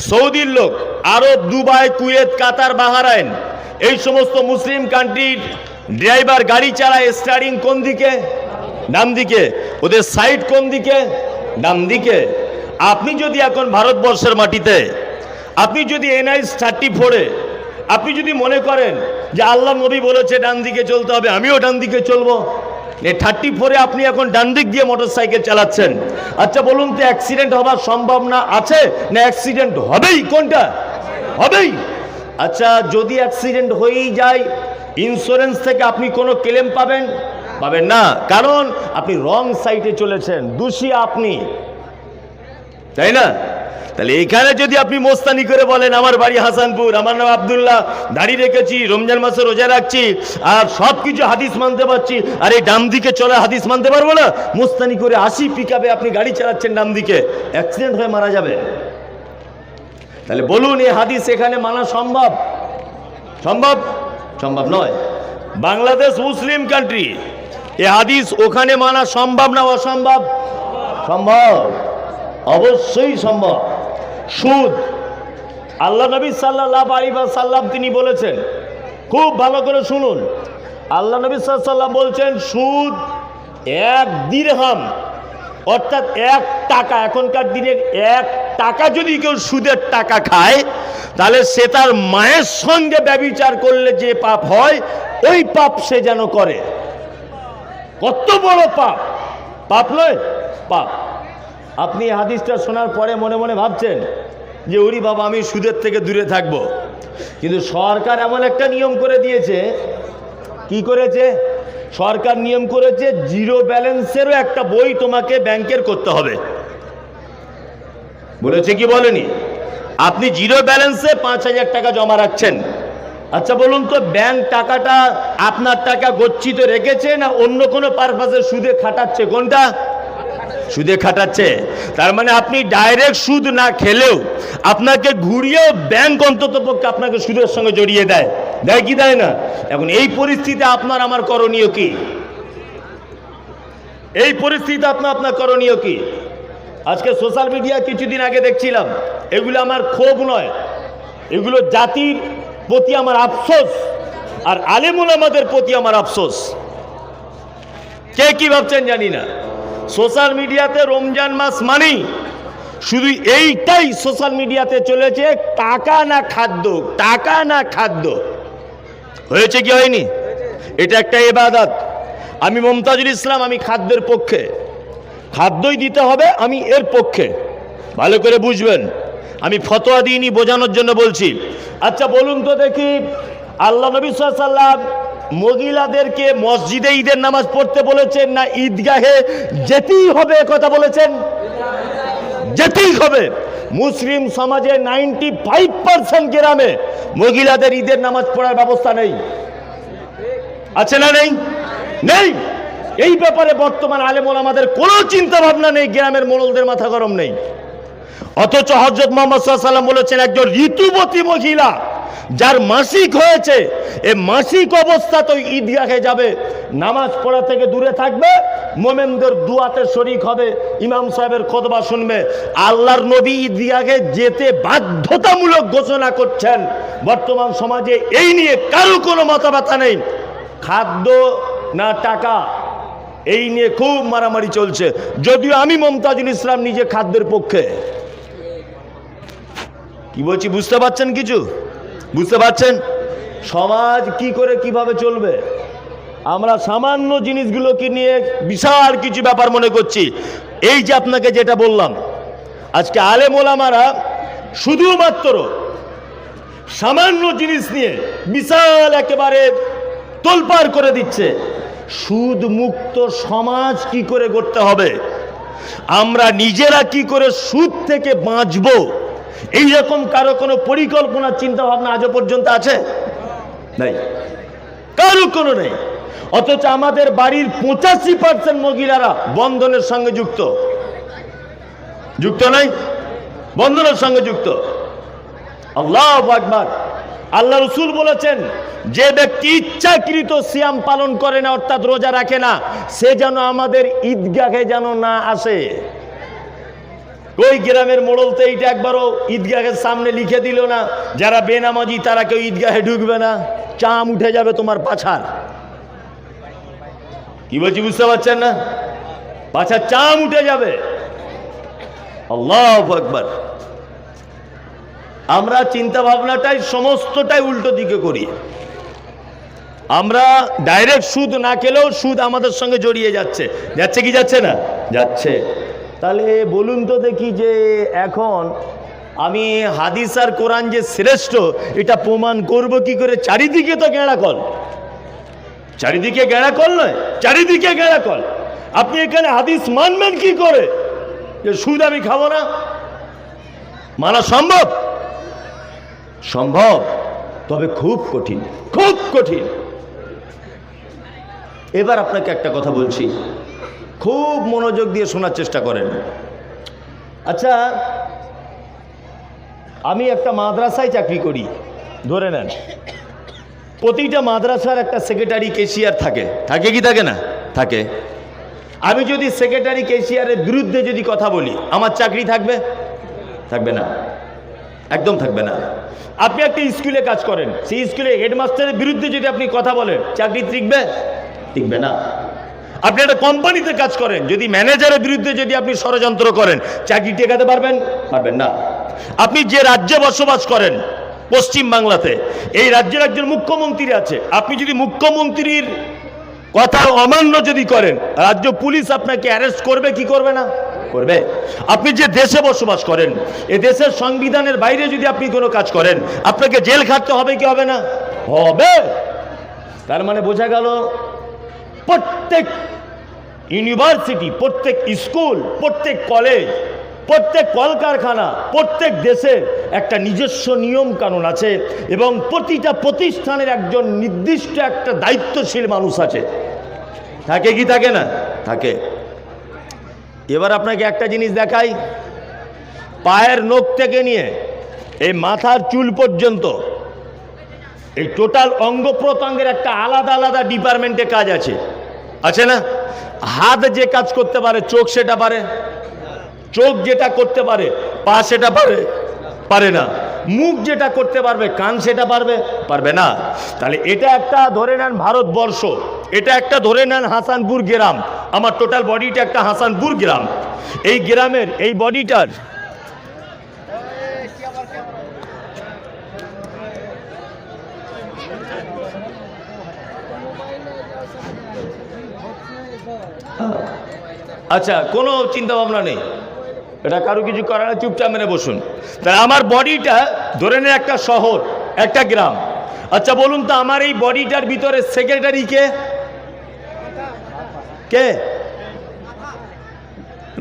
সৌদির লোক, আরব, দুবাই, কুয়েত, কাতার, বাহরাইন, এই সমস্ত মুসলিম কান্ট্রির ড্রাইভার গাড়ি চালায় স্টিয়ারিং কোন দিকে? ডান দিকে। ওদের সাইড কোন দিকে? ডান দিকে। আপনি যদি এখন ভারতবর্ষের মাটিতে, আপনি যদি NH 34-এ আপনি যদি মনে করেন যে আল্লাহ নবী বলেছে ডান দিকে চলতে হবে, আমিও ডান দিকে চলবো, 34-এ আপনি এখন ডান দিক দিয়ে মোটরসাইকেল চালাচ্ছেন, আচ্ছা বলুন তো অ্যাক্সিডেন্ট হবার সম্ভাবনা আছে না অ্যাক্সিডেন্ট হবেই? কোনটা হবেই? আচ্ছা যদি অ্যাক্সিডেন্ট হয়েই যায়, ইন্স্যুরেন্স থেকে আপনি কোনো ক্লেম পাবেন? পাবেন না, কারণ আপনি রং সাইডে চলেছেন, দোষী আপনি, তাই না? তাহলে এখানে যদি আপনি মোস্তানি করে বলেন আমার বাড়ি হাসানপুর, আমার নাম আব্দুল্লাহ, দাড়ি রেখেছি, রমজান মাসে রোজা রাখছি, আর সব কিছু হাদিস মানতে পারছি, আর এই ডান দিকে চলে হাদিস মানতে পারবো না, মোস্তানি করে 80 পিকআপে আপনি গাড়ি চালাচ্ছেন ডান দিকে, অ্যাক্সিডেন্ট হয়ে মারা যাবে। তাহলে বলুন এই হাদিস এখানে মানা সম্ভব? সম্ভব? সম্ভব নয়। বাংলাদেশ মুসলিম কান্ট্রি, এই হাদিস ওখানে মানা সম্ভব না অসম্ভব? সম্ভব, অবশ্যই সম্ভব। সুদ, আল্লাহ নবী সাল্লাল্লাহু আলাইহি ওয়াসাল্লাম তিনি বলেছেন, খুব ভালো করে শুনুন, আল্লাহ নবী সাল্লাল্লাহু আলাইহি ওয়াসাল্লাম বলছেন সুদ 1 দিরহাম, অর্থাৎ 1 টাকা, এখনকার দিনের 1 টাকা যদি কেউ সুদের টাকা খায়, তাহলে সে তার মায়ের সঙ্গে ব্যভিচার করলে যে পাপ হয় ওই পাপ সে যেন করে। কত বড় পাপ! পাপ নয়, পাপ। আপনি হাদিসটা শোনার পরে মনে মনে ভাবছেন যে ওরে বাবা আমি সুদের থেকে দূরে থাকব, কিন্তু সরকার এমন একটা নিয়ম করে দিয়েছে। কি করেছে সরকার? নিয়ম করেছে জিরো ব্যালেন্সেরও একটা বই তোমাকে ব্যাংকের করতে হবে। বলেছে কি বলেনি? আপনি জিরো ব্যালেন্সে 5,000 টাকা জমা রাখছেন, আচ্ছা বলুন তো ব্যাংক টাকাটা আপনার টাকা গচ্ছিত রেখেছে না অন্য কোনো পারপাসে সুদে খাটাচ্ছে? কোনটা? সুদে খাটাচ্ছে। তার মানে আপনি ডাইরেক্ট সুদ না খেলেও আপনাকে ঘুরিয়েও ব্যাংক অন্তত পক্ষে আপনাকে সুদের সঙ্গে জড়িয়ে দেয়, দেয় কি দেয় না? এখন এই পরিস্থিতিতে আপনার আমার করণীয় কি? এই পরিস্থিতিতে আপনার করণীয় কি? আজকে সোশ্যাল মিডিয়া কিছুদিন আগে দেখছিলাম, এগুলো আমার ক্ষোভ নয়, এগুলো জাতির প্রতি আমার আফসোস, আর আলেম ওলামাদের প্রতি আমার আফসোস। কে কি ভাবছেন জানি না, সোশ্যাল মিডিয়াতে রমজান মাস মানেই শুধু এইটাই সোশ্যাল মিডিয়াতে চলেছে, টাকা না খাদ্য, টাকা না খাদ্য। হয়েছে কি হয়নি? এটা একটা ইবাদত। আমি মমতাজুল ইসলাম, আমি খাদ্যের পক্ষে, খাদ্যই দিতে হবে, আমি এর পক্ষে। ভালো করে বুঝবেন, আমি ফতোয়া দিইনি, বোঝানোর জন্য বলছি। আচ্ছা বলুন তো দেখি, আল্লাহ নবী সাল্লাল্লাহু আলাইহি ওয়াসাল্লাম মহিলাদেরকে মসজিদে ঈদের নামাজ পড়তে বলেছেন না ঈদগাহে যেতেই হবে কথা বলেছেন? যেতেই হবে। মুসলিম সমাজে 95% গ্রামে মহিলাদের ঈদের নামাজ পড়ার ব্যবস্থা নেই, আছে না নেই? নেই। এই ব্যাপারে বর্তমান আলেম ওলামাদের কোনো চিন্তা ভাবনা নেই, গ্রামের মোড়লদের মাথা গরম নেই। অথচ হযরত মুহাম্মদ সাল্লাল্লাহু আলাইহি ওয়াসাল্লাম বলেছেন একজন ঋতুবতী মহিলা যার মাসিক হয়েছে, এই মাসিক অবস্থাতেই ঈদগাহে যাবে, নামাজ পড়া থেকে দূরে থাকবে, মোমেনদের দুয়াতে শরীক হবে, ইমাম সাহেবের খুতবা শুনবে। আল্লাহর নবী ঈদগাহে যেতে বাধ্যতামূলক ঘোষণা করছেন। বর্তমান সমাজে এই নিয়ে কারো কোনো মাথাব্যথা নেই, খাদ্য না টাকা, এই নিয়ে খুব মারামারি চলছে। যদিও আমি মমতাজুল ইসলাম নিজে খাদ্যের পক্ষে। কি বলছি বুঝতে পারছেন? কিছু বুঝতে পারছেন? সমাজ কি করে কিভাবে চলবে? আমরা সামান্য জিনিসগুলোকে নিয়ে বিশাল কিছু ব্যাপার মনে করছি। এই যে আপনাকে যেটা বললাম, আজকে আলেম ওলামারা শুধুমাত্র সামান্য জিনিস নিয়ে বিশাল একেবারে তোলপাড় করে দিচ্ছে। সুদ মুক্ত সমাজ কি করে গড়তে হবে, আমরা নিজেরা কি করে সুদ থেকে বাঁচবো, এইরকম কারো কোনো পরিকল্পনা চিন্তা ভাবনা আজও পর্যন্ত আছে? নাই। কারো কোনো নেই। অথচ আমাদের বাড়ির 85% মহিলারা বন্ধনের সঙ্গে যুক্ত, যুক্ত নাই, বন্ধনের সঙ্গে যুক্ত। আল্লাহু আকবার। আল্লাহ রাসূল বলেছেন, যে ব্যক্তি ইচ্ছাকৃত সিয়াম পালন করে না, অর্থাৎ রোজা রাখে না, সে যেন আমাদের ঈদগাহে যেন না আসে। ওই গ্রামের মোড়ল তো এইটা একবারও ঈদগাহের সামনে লিখে দিল না, যারা বেনামাজি তারা কেউ ঈদগাহে ঢুকবে না, চাম উঠে যাবে তোমার পাছার। কি বলছি বুঝতে পারছেন না? পাছার চাম উঠে যাবে। আল্লাহু আকবার। আমরা চিন্তা ভাবনাটাই সমস্তটাই উল্টো দিকে করি। আমরা ডাইরেক্ট সুদ না খেলেও সুদ আমাদের সঙ্গে জড়িয়ে যাচ্ছে। যাচ্ছে কি যাচ্ছে না? যাচ্ছে। তাহলে বলুন তো দেখি, যে এখন আমি হাদিস আর কোরআন যে শ্রেষ্ঠ, এটা প্রমাণ করব কি করে? চারিদিকে তো গেঁড়াকল, চারিদিকে গেঁড়াকল নয়, চারিদিকে গেঁড়াকল। আপনি এখানে হাদিস মানবেন কি করে যে সুদ আমি খাবো না? মানা সম্ভব? সম্ভব, তবে খুব কঠিন, খুব কঠিন। এবার আপনাকে একটা কথা বলছি, খুব মনোযোগ দিয়ে শোনার চেষ্টা করেন। আচ্ছা, আমি একটা মাদ্রাসায় চাকরি করি, ধরে নেন প্রতিটা মাদ্রাসার একটা সেক্রেটারি ক্যাশিয়ার থাকে, থাকে কি থাকে না? থাকে। আমি যদি সেক্রেটারি ক্যাশিয়ারের বিরুদ্ধে যদি কথা বলি, আমার চাকরি থাকবে? থাকবে না, একদম থাকবে না। আপনি একটা স্কুলে কাজ করেন, সেই স্কুলে হেডমাস্টারের বিরুদ্ধে যদি আপনি কথা বলেন, চাকরি টিকবে? টিকবে না। আপনি একটা কোম্পানিতে কাজ করেন, যদি ম্যানেজারের বিরুদ্ধে যদি আপনি ষড়যন্ত্র করেন, চাকরি টেকাতে পারবেন? পারবেন না। আপনি যে রাজ্যে বসবাস করেন, পশ্চিম বাংলাতে, এই রাজ্যের একজন মুখ্যমন্ত্রী আছে, আপনি যদি মুখ্যমন্ত্রীর কথা অমান্য যদি করেন, রাজ্য পুলিশ আপনাকে অ্যারেস্ট করবে কি করবে না? করবে। আপনি যে দেশে বসবাস করেন, এ দেশের সংবিধানের বাইরে যদি আপনি কোনো কাজ করেন, আপনাকে জেল খাটতে হবে কি হবে না? হবে। তার মানে বোঝা গেল, প্রত্যেক ইউনিভার্সিটি, প্রত্যেক স্কুল, প্রত্যেক কলেজ, প্রত্যেক কলকারখানা, প্রত্যেক দেশের একটা নিজস্ব নিয়ম কানুন আছে, এবং প্রতিটা প্রতিষ্ঠানের একজন নির্দিষ্ট একটা দায়িত্বশীল মানুষ আছে। থাকে কি থাকে না? থাকে। এবার আপনাকে একটা জিনিস দেখাই, পায়ের নখ থেকে নিয়ে এই মাথার চুল পর্যন্ত এই টোটাল অঙ্গ প্রত্যঙ্গের একটা আলাদা আলাদা ডিপার্টমেন্টে কাজ আছে, আছে না? হাত যে কাজ করতে পারে, চোখ সেটা পারে? চোখ যেটা করতে পারে, পা সেটা পারে? পারে না। মুখ যেটা করতে পারবে, কান সেটা পারবে? পারবে না। তাহলে এটা একটা ধরে নেন ভারতবর্ষ, এটা একটা ধরে নেন হাসানপুর গ্রাম, আমার টোটাল বডিটা একটা হাসানপুর গ্রাম। এই গ্রামের এই বডিটার আচ্ছা, কোনো চিন্তা ভাবনা নেই, এটা কারো কিছু করার না, চুপচাপ মেনে বসুন। তাহলে আমার বডিটা ধরে নেন একটা শহর, একটা গ্রাম। আচ্ছা বলুন তো, আমার এই বডিটার ভিতরে সেক্রেটারি কে? কে?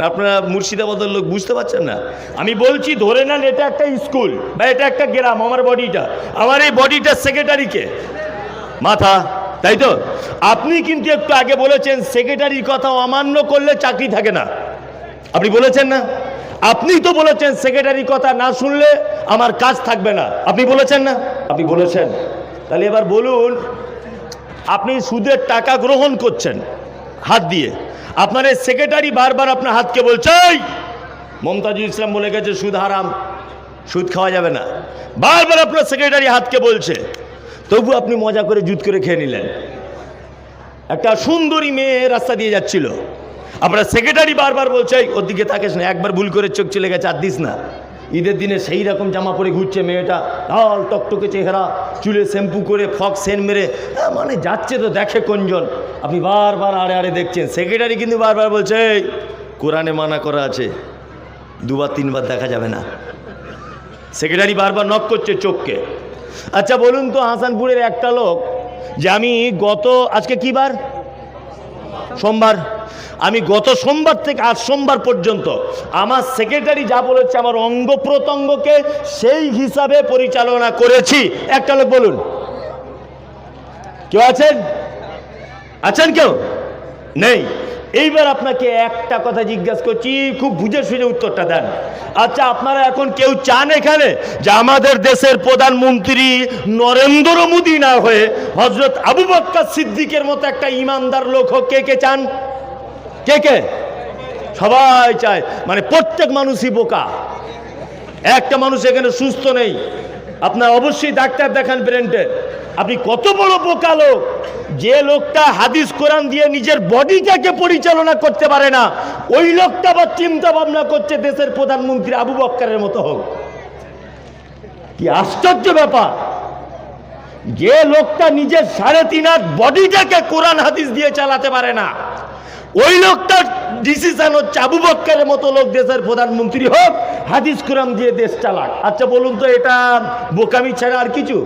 আপনারা মুর্শিদাবাদের লোক, বুঝতে পারছেন না? আমি বলছি ধরে নেন এটা একটা স্কুল বা এটা একটা গ্রাম, আমার বডিটা, আমার এই বডিটার সেক্রেটারি কে? মাথা, তাই তো? আপনি কিন্তু একটু আগে বলেছেন সেক্রেটারির কথা অমান্য করলে চাকরি থাকে না, আপনি বলেছেন না? আপনি তো বলেছেন সেক্রেটারির কথা না শুনলে আমার কাজ থাকবে না, আপনি বলেছেন না? আপনি বলেছেন। তাহলে এবার বলুন, আপনি সুদের টাকা গ্রহণ করছেন হাত দিয়ে, আপনার এই সেক্রেটারি বারবার আপনার হাতকে বলছে, মমতাজুল ইসলাম বলে গেছে সুদ হারাম, সুদ খাওয়া যাবে না, বারবার আপনার সেক্রেটারি হাতকে বলছে, তবু আপনি মজা করে জুত করে খেয়ে নিলেন। একটা সুন্দরী মেয়ে রাস্তা দিয়ে যাচ্ছিল, আপনার সেক্রেটারি বারবার বলছে ওর দিকে তাকিস না, একবার ভুল করে চোখ চলে গেছে, আর দিস না। ঈদের দিনে সেই রকম জামা পরে ঘুরছে মেয়েটা, লাল টকটকে চেহারা, চুলে শ্যাম্পু করে ফক সেন মেরে, মানে যাচ্ছে তো দেখে কোনজন, আপনি বারবার আড়ে আড়ে দেখছেন। সেক্রেটারি কিন্তু বারবার বলছে কোরআনে মানা করা আছে, দুবার তিনবার দেখা যাবে না। সেক্রেটারি বারবার নক করছে চোখকে। আচ্ছা বলুন তো, হাসানপুরের একটা লোক, যে আমি আজকে কি বার? সোমবার। আমি গত সোমবার থেকে আজ সোমবার পর্যন্ত আমার সেক্রেটারি যা বলেছে আমার অঙ্গ প্রত্যঙ্গকে সেই হিসাবে পরিচালনা করেছি। একটা লোক বলুন, কেউ আছেন? আছেন কেউ? নেই। এইবার আপনাকে একটা কথা জিজ্ঞাসা করছি, খুব বুঝে সুঝে উত্তরটা দেন। আচ্ছা, আপনারা এখন কেউ চান এখানে যে আমাদের দেশের প্রধানমন্ত্রী নরেন্দ্র মোদী না হয়ে হযরত আবু বকর সিদ্দিকের মতো একটা ইমানদার লোক হোক? কে কে চান? কে কে? সবাই চায়। মানে প্রত্যেক মানুষই বোকা, একটা মানুষ এখানে সুস্থ নেই। আপনার অবশ্যই ডাক্তার দেখান ব্রেনের। আপনি কত বড় বোকা লোক, যে লোকটা হাদিস কোরআন দিয়ে নিজের বডিটাকে পরিচালনা করতে পারে না, ওই লোকটা আবার চিন্তা ভাবনা করছে দেশের প্রধানমন্ত্রী আবু বকরের মতো হোক। কি আশ্চর্য ব্যাপার! যে লোকটা নিজের 3.5 হাত বডিটাকে কোরআন হাদিস দিয়ে চালাতে পারে না, ওই লোকটার ডিসিশন হচ্ছে আবু বকরের মতো লোক দেশের প্রধানমন্ত্রী হোক, হাদিস কোরআন দিয়ে দেশ চালাক। আচ্ছা বলুন তো, এটা বোকামি ছাড়া আর কিছু?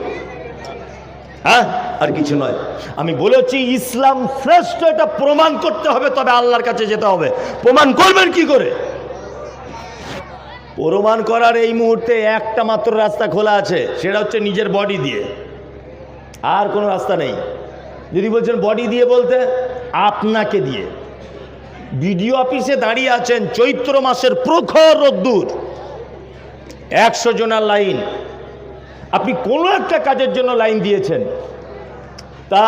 হ্যাঁ, আর কিছু নয়। আমি বলেছি ইসলাম শ্রেষ্ঠ, এটা প্রমাণ করতে হবে, তবে আল্লাহর কাছে যেতে হবে। প্রমাণ করবেন কি করে? প্রমাণ করার এই মুহূর্তে একটা মাত্র রাস্তা খোলা আছে, সেটা হচ্ছে নিজের বডি দিয়ে, আর কোনো রাস্তা নেই। যদি বলছেন বডি দিয়ে বলতে, আপনাকে দিয়ে। বিডিও অফিসে দাঁড়িয়ে আছেন, চৈত্র মাসের প্রখর রোদ্দুর, 100 জনের লাইন। আপনি কোনো একটা কাজের জন্য লাইন দিয়েছেন, তা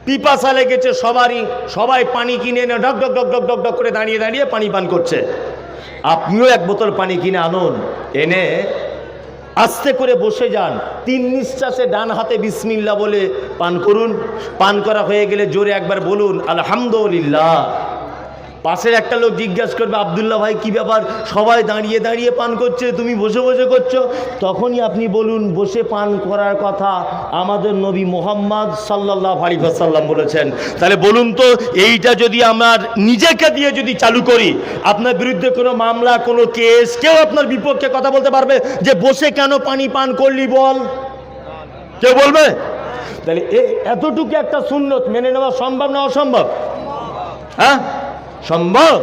পিপাসা লেগেছে সবারই, সবাই পানি কিনে এনে ঢক ঢক ঢক ঢক ঢক ঢক করে দাঁড়িয়ে দাঁড়িয়ে পানি পান করছে। আপনিও এক বোতল পানি কিনে আনুন, এনে আস্তে করে বসে যান, 3 নিঃশ্বাসে ডান হাতে বিসমিল্লাহ বলে পান করুন। পান করা হয়ে গেলে জোরে একবার বলুন আলহামদুলিল্লাহ। পাশের একটা লোক জিজ্ঞাসা করবে, আব্দুল্লাহ ভাই কি ব্যাপার, সবাই দাঁড়িয়ে দাঁড়িয়ে পান করছে, তুমি বসে বসে করছো? তখনই আপনি বলুন, বসে পান করার কথা আমাদের নবী মুহাম্মদ সাল্লাল্লাহু আলাইহি ওয়াসাল্লাম বলেছেন। তাহলে বলুন তো, এইটা যদি আমার নিজেকে দিয়ে যদি চালু করি, আপনার বিরুদ্ধে কোনো মামলা, কোনো কেস, কেউ আপনার বিপক্ষে কথা বলতে পারবে যে বসে কেন পানি পান করলি বল? কেউ বলবে? তাহলে এতটুকু একটা সুন্নত মেনে নেওয়া সম্ভব না অসম্ভব? হ্যাঁ, সম্ভব।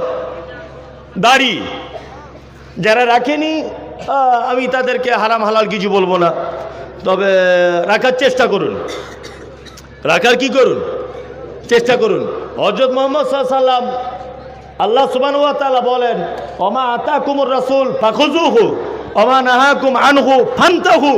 দাড়ি যারা রাখেনি, আমি তাদেরকে হারাম হালাল কিছু বলবো না, তবে রাখার চেষ্টা করুন। রাখার কি করুন? চেষ্টা করুন। হযরত মুহাম্মদ সাল্লাল্লাহু আলাইহি ওয়াসাল্লাম, আল্লাহ সুবহানাহু ওয়া তাআলা বলেন, ওমা আতাকুমুর রাসূল ফাখুযুহু ওমা নাহাকুম আনহু ফান্তাহু।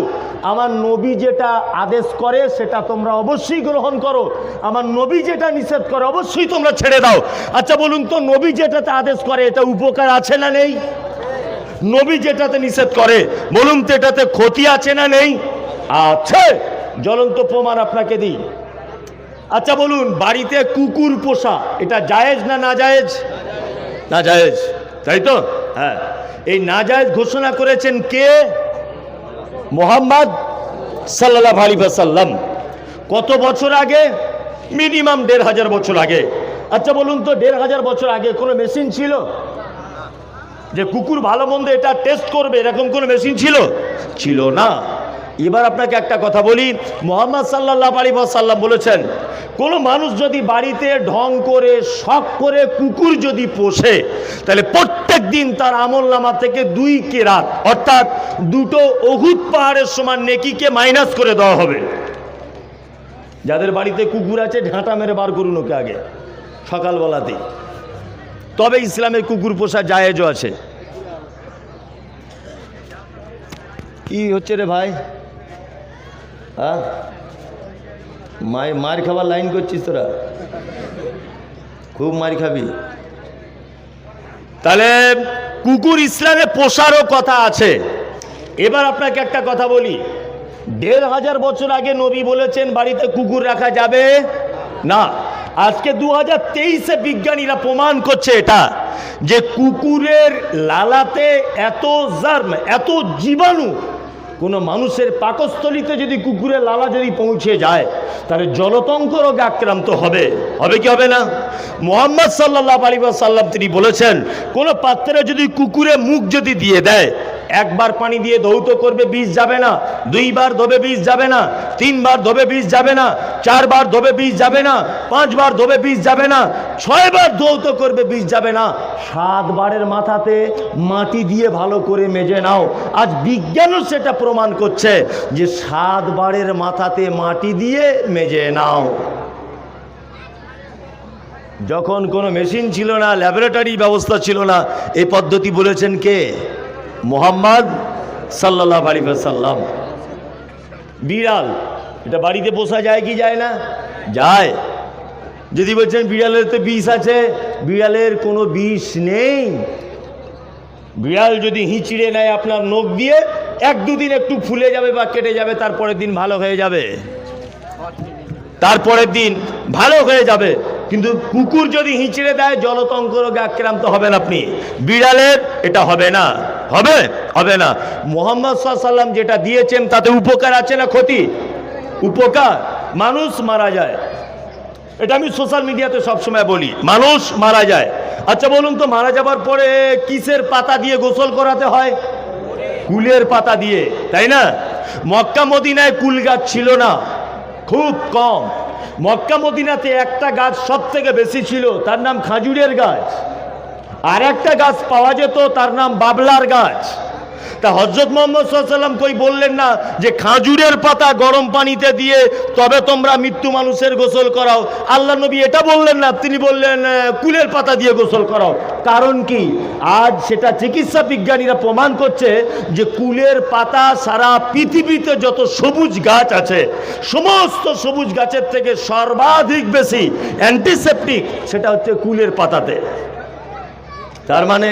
আমার নবী যেটা আদেশ করে সেটা তোমরা অবশ্যই গ্রহণ করো, আমার নবী যেটা নিষেধ করে অবশ্যই তোমরা ছেড়ে দাও। আচ্ছা বলুন তো, নবী যেটাতে আদেশ করে এটা উপকার আছে না নেই? নবী যেটাতে নিষেধ করে বলুন তো, এটাতে ক্ষতি আছে না নেই? আছে। জ্বলন্ত প্রমাণ আপনাকে দিই। আচ্ছা বলুন, বাড়িতে কুকুর পোষা এটা জায়েজ না না জায়েজ? না জায়েজ, তাই তো? হ্যাঁ, এই না জায়েজ ঘোষণা করেছেন কে? মুহাম্মদ সাল্লাল্লাহু আলাইহি ওয়াসাল্লাম। কত বছর আগে? মিনিমাম 1500 বছর আগে। আচ্ছা বলুন তো, 1500 বছর আগে কোনো মেশিন ছিল যে কুকুর ভালো মন্দ এটা টেস্ট করবে, এরকম কোনো মেশিন ছিল? ছিল না। এবার আপনাকে একটা কথা বলি, মুহাম্মদ সাল্লাল্লাহু আলাইহি ওয়াসাল্লাম বলেছেন, কোনো মানুষ যদি বাড়িতে ঢং করে শখ করে কুকুর যদি পোষে, তাহলে প্রত্যেক দিন তার আমলনামা থেকে 2 কিরাত অর্থাৎ 2টো উহুদ পাহাড়ের সমান নেকিকে মাইনাস করে দেওয়া হবে। যাদের বাড়িতে কুকুর আছে ঝাঁটা মেরে বার করুন ওকে আগে সকালবেলাতেই, তবে ইসলামে কুকুর পোষা জায়েজও আছে। কি হচ্ছে রে ভাই? হ্যাঁ, মার খাবার লাইন করছিস তোরা, খুব মার খাবি। তাহলে কুকুর ইসলামে পোষারও কথা আছে। এবার আপনাকে একটা কথা বলি, 1500 বছর আগে নবী বলেছেন বাড়িতে কুকুর রাখা যাবে না। আজকে 2023-এ বিজ্ঞানীরা প্রমাণ করছে এটা, যে কুকুরের লালাতে এত জার্ম, এত জীবাণু, কোনো মানুষের পাকস্থলিতে যদি কুকুরের লালা যদি পৌঁছে যায় তাহলে জলতঙ্ক রোগে আক্রান্ত হবে। হবে কি হবে না? মুহাম্মদ সাল্লাল্লাহু আলাইহি ওয়াসাল্লাম তিনি বলেছেন, কোনো পাত্রে যদি কুকুরে মুখ যদি দিয়ে দেয়, একবার পানি দিয়ে ধৌত করবে বিষ যাবে না, দুইবার ধোবে বিষ যাবে না, তিনবার ধোবে বিষ যাবে না, চারবার ধোবে বিষ যাবে না, পাঁচবার ধোবে বিষ যাবে না, ছয়বার ধৌত করবে বিষ যাবে না, 7 বারের মাথাতে মাটি দিয়ে ভালো করে মেজে নাও। আজ বিজ্ঞানও সেটা প্রমাণ করছে যে 7 বারের মাথাতে মাটি দিয়ে মেজে নাও। যখন কোনো মেশিন ছিল না, ল্যাবরেটরি ব্যবস্থা ছিল না, এই পদ্ধতি বলেছেন কে? মুহাম্মদ সাল্লাল্লাহু আলাইহি ওয়াসাল্লাম। বিড়াল, এটা বাড়িতে পোষা যায় কি যায় না? যায়। যদি বলছেন বিড়ালের তো বিষ আছে, বিড়ালের কোনো বিষ নেই। বিড়াল যদি হিঁচড়ে নেয় আপনার নখ দিয়ে, 1-2 দিন একটু ফুলে যাবে বা কেটে যাবে, তারপরের দিন ভালো হয়ে যাবে, তারপরের দিন ভালো হয়ে যাবে। কিন্তু কুকুর যদি হিঁচড়ে দেয়, জলতঙ্ক রোগে আক্রান্ত হবেন আপনি। বিড়ালের এটা হবে না, হবে না। মুহাম্মদ সাল্লাল্লাহু আলাইহি ওয়াসাল্লাম যেটা দিয়েছেন তাতে উপকার আছে না ক্ষতি? উপকার। মানুষ মারা যায়, এটা আমি সোশ্যাল মিডিয়াতে সবসময় বলি, মানুষ মারা যায়। আচ্ছা বলুন তো, মারা যাবার পরে কিসের পাতা দিয়ে গোসল করাতে হয়? কুলের পাতা দিয়ে, তাই না? মক্কা মদিনায় কুল গাছ ছিল না, খুব কম। মক্কা মদিনাতে একটা গাছ সব থেকে বেশি ছিল, তার নাম খাজুরের গাছ। আর একটা গাছ পাওয়া যেত, তার নাম বাবলার গাছ। তা হযরত মুহাম্মদ সাল্লাল্লাহু আলাইহি ওয়াসাল্লাম কই বললেন না যে খাজুরের পাতা গরম পানিতে দিয়ে তবে তোমরা মৃত্যু মানুষের গোসল করাও? আল্লাহ নবী এটা বললেন না, তিনি বললেন কুলের পাতা দিয়ে গোসল করাও। কারণ কি? আজ সেটা চিকিৎসা বিজ্ঞানীরা প্রমাণ করছে যে কুলের পাতা সারা পৃথিবীতে যত সবুজ গাছ আছে, সমস্ত সবুজ গাছের থেকে সর্বাধিক বেশি অ্যান্টিসেপটিক সেটা হচ্ছে কুলের পাতাতে। তার মানে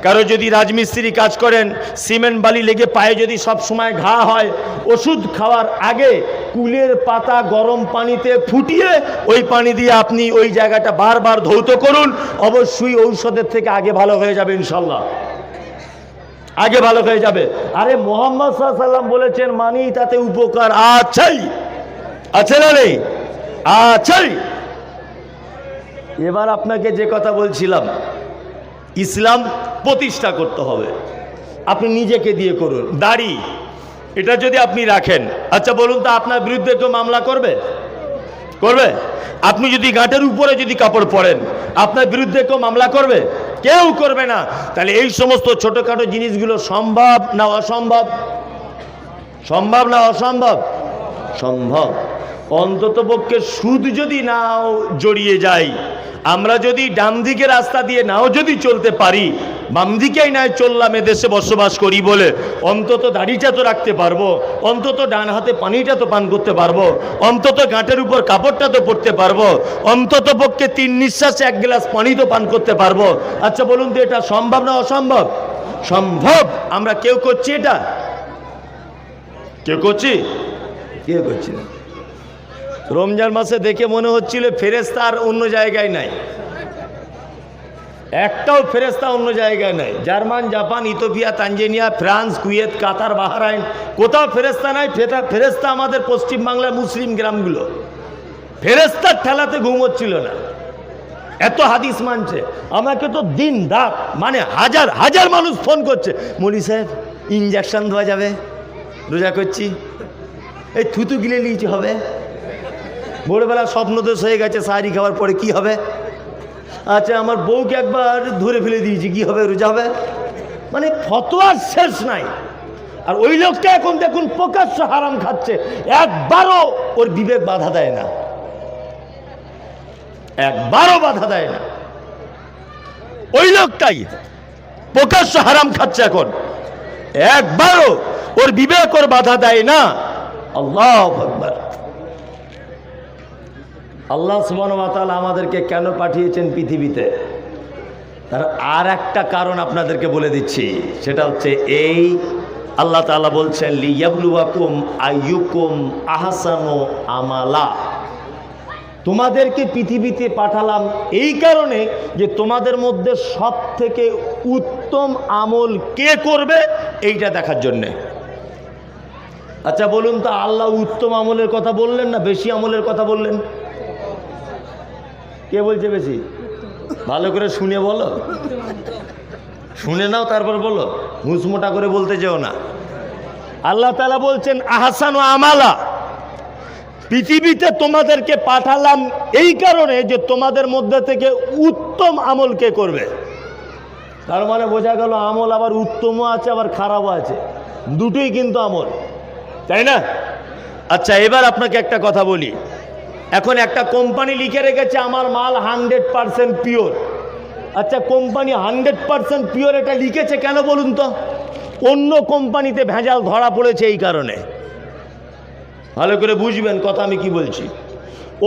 কারো যদি রাজমিস্ত্রি কাজ করেন, সিমেন্ট বালি লেগে পায়ে যদি সব সময় ঘা হয়, ওষুধ খাওয়ার আগে কুলের পাতা গরম পানিতে ফুটিয়ে ওই পানি দিয়ে আপনি ওই জায়গাটা বারবার ধৌত করুন, অবশ্যই ঔষধের থেকে আগে ভালো হয়ে যাবে, ইনশাল্লাহ আগে ভালো হয়ে যাবে। আরে মুহাম্মদ সাল্লাল্লাহু আলাইহি ওয়াসাল্লাম বলেছেন মানি তাতে উপকার আছেই, আছে না নেই? আছেই। এবার আপনাকে যে কথা বলছিলাম, ইসলাম প্রতিষ্ঠা করতে হবে, আপনি নিজেকে দিয়ে করুন। দাড়ি এটা যদি আপনি রাখেন, আচ্ছা বলুন তো আপনার বিরুদ্ধে কেউ মামলা করবে? আপনি যদি গাঁটের উপরে যদি কাপড় পরেন, আপনার বিরুদ্ধে কেউ মামলা করবে? কেউ করবে না। তাহলে এই সমস্ত ছোটখাটো জিনিসগুলো সম্ভব না অসম্ভব? সম্ভব না অসম্ভব? সম্ভব। অন্ততপক্ষে সুদ যদি নাও জড়িয়ে যায়, আমরা যদি ডান দিকে রাস্তা দিয়ে নাও যদি চলতে পারি, বাম দিকেই নাই চললাম এদেশে বসবাস করি বলে, অন্তত দাড়িটা তো রাখতে পারবো, অন্তত ডান হাতে পানিটা তো পান করতে পারবো, অন্তত গাঁটের উপর কাপড়টা তো পরতে পারবো, অন্তত পক্ষে 3 নিঃশ্বাসে 1 গ্লাস পানি তো পান করতে পারবো। আচ্ছা বলুন তো এটা সম্ভব না অসম্ভব? সম্ভব। আমরা কেউ করছি এটা? কেউ করছি? কেউ করছি না। রমজান মাসে দেখে মনে হচ্ছিল ফেরেশতা আর অন্য জায়গায় নাই, একটাও ফেরেশতা অন্য জায়গায় নাই। German, Japan, Ethiopia, Tanzania, France, Kuwait, Qatar, Bahrain, কোথাও ফেরেশতা নাই। ফেরেশতা আমাদের পশ্চিমবাংলার মুসলিম গ্রামগুলো। ফেরেশতার ঠেলাতে ঘুম হচ্ছিল না, এত হাদিস মানছে। আমাকে তো দিন রাত মানে হাজার হাজার মানুষ ফোন করছে, মৌলভী সাহেব ইঞ্জেকশন দেওয়া যাবে? রোজা করছি, এই থুতু গিলে নিয়েছি হবে? ভোরবেলা স্বপ্নদোষ হয়ে গেছে, সাহারি খাওয়ার পরে কি হবে? আচ্ছা আমার বউকে একবার ধরে ফেলে দিয়েছি, কি হবে? রোজা হবে? মানে ফতোয়ার শেষ নাই। আর ওই লোকটা এখন দেখুন প্রকাশ্য হারাম খাচ্ছে, একবারও ওর বিবেক বাধা দেয় না, একবারও বাধা দেয় না। ওই লোকটাই প্রকাশ্য হারাম খাচ্ছে এখন, একবারও ওর বিবেক ওর বাধা দেয় না। আল্লাহু আকবার। আল্লাহ সুবহানাহু ওয়া তাআলা আমাদেরকে কেন পাঠিয়েছেন পৃথিবীতে, তার আর একটা কারণ আপনাদেরকে বলে দিচ্ছি। সেটা হচ্ছে এই, আল্লাহ তাআলা বলছেন লিয়াবলুয়াকুম আইয়ুকুম আহসানু আমালা। তোমাদেরকে পৃথিবীতে পাঠালাম এই কারণে যে তোমাদের মধ্যে সব থেকে উত্তম আমল কে করবে এইটা দেখার জন্যে। আচ্ছা বলুন তো, আল্লাহ উত্তম আমলের কথা বললেন না বেশি আমলের কথা বললেন? কে বলছে বেশি? ভালো করে শুনে বলো। শুনে নাও তারপর বলো, হুঁসমোটা করে বলতে যেও না। আল্লাহ তাআলা বলছেন আহসানু আমালা, পৃথিবীতে তোমাদেরকে পাঠালাম এই কারণে যে তোমাদের মধ্যে থেকে উত্তম আমল কে করবে। তার মানে বোঝা গেল আমল আবার উত্তমও আছে আবার খারাপও আছে, দুটোই কিন্তু আমল, তাই না? আচ্ছা, এবার আপনাকে একটা কথা বলি। এখন একটা কোম্পানি লিখে রেখেছে আমার মাল 100% পিওর। আচ্ছা, কোম্পানি 100% পিওর এটা লিখেছে কেন বলুন তো? অন্য কোম্পানিতে ভেজাল ধরা পড়েছে এই কারণে। ভালো করে বুঝবেন কথা আমি কি বলছি।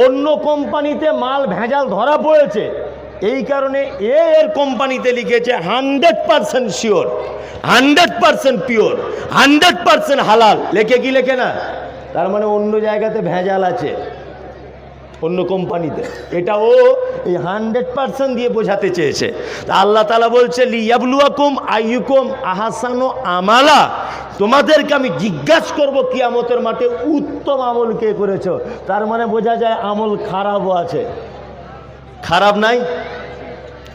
অন্য কোম্পানিতে মাল ভেজাল ধরা পড়েছে এই কারণে এর কোম্পানিতে লিখেছে 100% শিওর, 100% পিওর, 100% হালাল। লেখে কি লেখে না? তার মানে অন্য জায়গাতে ভেজাল আছে, অন্য কোম্পানিতে। এটা ও এই 100% দিয়ে বোঝাতে চেয়েছে। তা আল্লাহ তাআলা বলছে লিয়াবলুয়াকুম আইয়ুকুম আহসানু আমালা, তোমাদেরকে আমি জিজ্ঞাসা করব কিয়ামতের মাঠে উত্তম আমল কে করেছো। তার মানে বোঝা যায় আমল খারাপও আছে, খারাপ নাই।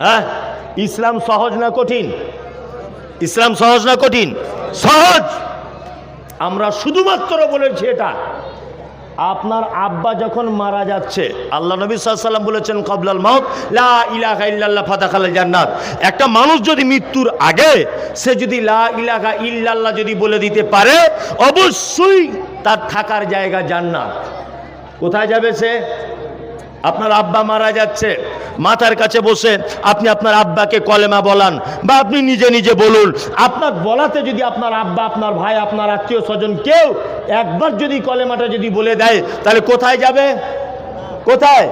হ্যাঁ, ইসলাম সহজ না কঠিন? ইসলাম সহজ না কঠিন? সহজ। আমরা শুধুমাত্র বলেছি এটা, আপনার আব্বা যখন মারা যাচ্ছে, আল্লাহ নবী সাল্লাল্লাহু আলাইহি ওয়াসাল্লাম বলেছেন ক্বাবলাল মাউত লা ইলাহা ইল্লাল্লাহ ফাদাখালাল জান্নাত। একটা মানুষ যদি মৃত্যুর আগে সে যদি লা ইলাহা ইল্লাল্লাহ যদি বলে দিতে পারে, অবশ্যই তার থাকার জায়গা জান্নাত। কোথায় যাবে সে? আপনার আব্বা মারা যাচ্ছে, মাথার কাছে বসে আপনি আপনার আব্বাকে কলেমা বলান, বা আপনি নিজে নিজে বলুন। আপনার বলাতে যদি আপনার আব্বা, আপনার ভাই, আপনার আত্মীয় স্বজন কেউ একবার যদি কলেমাটা যদি বলে দেয়, তাহলে কোথায় যাবে? কোথায়?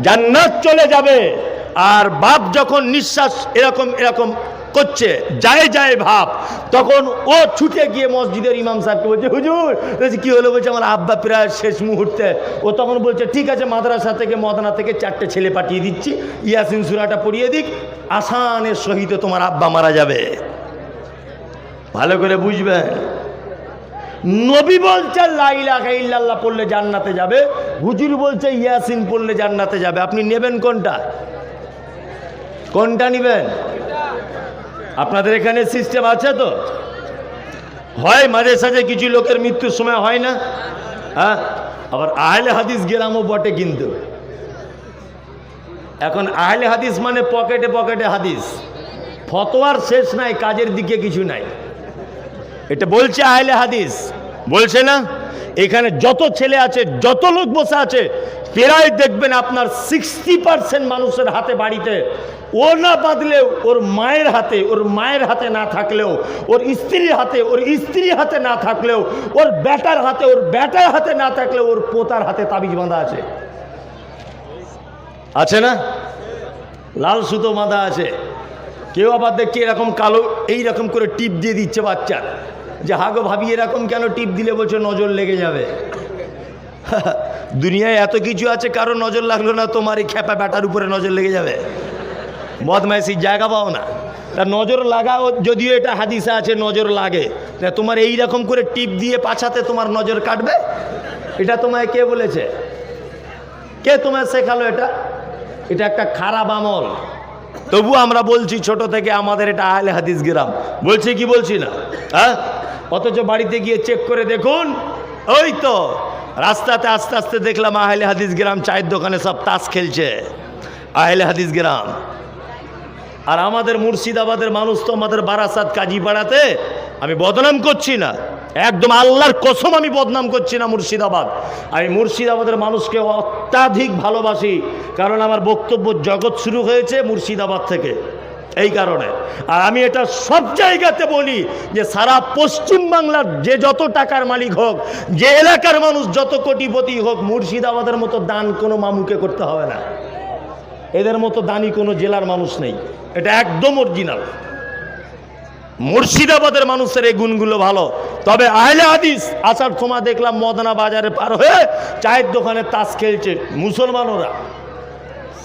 জান্নাত চলে যাবে। আর বাপ যখন নিঃশ্বাস এরকম এরকম করছে, যায় যায় ভাব, তখন ও ছুটে গিয়ে মসজিদের ইমাম সাহেবকে বলছে হুজুর, কি হলো? বলছে আমার আব্বা প্রায় শেষ মুহূর্তে। ও তখন বলছে ঠিক আছে, মাদ্রাসা থেকে মদনা থেকে 4টে ছেলে পাঠিয়ে দিচ্ছি, ইয়াসিন সূরাটা পড়িয়ে দিক, আসানের সহিত তোমার আব্বা মারা যাবে। ভালো করে বুঝবেন, নবী বলছে লা ইলাহা ইল্লাল্লাহ পড়লে জান্নাতে যাবে, হুজুর বলছে ইয়াসিন পড়লে জান্নাতে যাবে। আপনি নেবেন কোনটা? কোনটা নেবেন? আপনাদের এখানে সিস্টেম আছে তো? হয় মাঝে সাঝে কিছু লোকের মৃত্যুর সময় হয় না? হ্যাঁ, আবার আহলে হাদিস গ্রামও বটে। কিন্তু এখন আহলে হাদিস মানে পকেটে পকেটে হাদিস, ফতোয়ার শেষ নাই, কাজের দিকে কিছু নাই। এটা বলছে আহলে হাদিস, বলছে না? এখানে যত ছেলে আছে, যত লোক বসে আছে, প্রায় দেখবেন আপনার 60% মানুষের হাতে বাড়িতে ও না বাঁধলেও ওর মায়ের হাতে, ওর মায়ের হাতে না থাকলেও ওর স্ত্রীর হাতে, ওর স্ত্রীর হাতে না থাকলেও ওর বেটার হাতে, ওর বেটার হাতে না থাকলেও ওর পোতার হাতে তাবিজ বাঁধা আছে। আছে না? লাল সুতো বাঁধা আছে। কেউ আবার দেখছে এরকম কালো এইরকম করে টিপ দিয়ে দিচ্ছে বাচ্চার, যে হাগো ভাবি এরকম কেন টিপ দিলে? বলছে নজর লেগে যাবে। দুনিয়ায় এত কিছু আছে, কারো নজর লাগলো না, তোমার এই খেপা ব্যাটার উপরে নজর লেগে যাবে। বদমাইশির জায়গা পাও না। তা নজর লাগাও, যদিও এটা হাদিসে আছে নজর লাগে, তোমার এই রকম করে টিপ দিয়ে পাছাতে তোমার নজর কাটবে? এটা তোমায় কে বলেছে? কে তোমায় শেখালো এটা? এটা একটা খারাপ আমল। তবু আমরা বলছি ছোট থেকে আমাদের এটা আহলে হাদিস গ্রাম, বলছি কি বলছি না? হ্যাঁ, অথচ বাড়িতে গিয়ে চেক করে দেখুন, ওই তো রাস্তাতে আস্তে আস্তে দেখলাম আহলে হাদিস গ্রাম চায়ের দোকানে সব তাস খেলছে, আহলে হাদিস গ্রাম। আর আমাদের মুর্শিদাবাদের মানুষ তো আমাদের বারাসাত কাজীপাড়াতে, আমি বদনাম করছি না, একদম আল্লাহর কসম আমি বদনাম করছি না মুর্শিদাবাদ। আমি মুর্শিদাবাদের মানুষকে অত্যাধিক ভালোবাসি, কারণ আমার বক্তব্য জগৎ শুরু হয়েছে মুর্শিদাবাদ থেকে, এই কারণে। আর আমি এটা সব জায়গাতে বলি যে সারা পশ্চিম বাংলার যে যত টাকার মালিক হোক, যে এলাকার মানুষ যত কোটিপতি হোক, মুর্শিদাবাদের মতো দান কোনো মামুকে করতে হবে না। এদের মতো দানি কোনো জেলার মানুষ নেই, এটা একদম অরিজিনাল। মুর্শিদাবাদের মানুষের এই গুণগুলো ভালো। তবে আহলে হাদিস আসার সময় দেখলাম মদনা বাজারে পার হয়ে চায়ের দোকানে তাস খেলছে মুসলমানরা।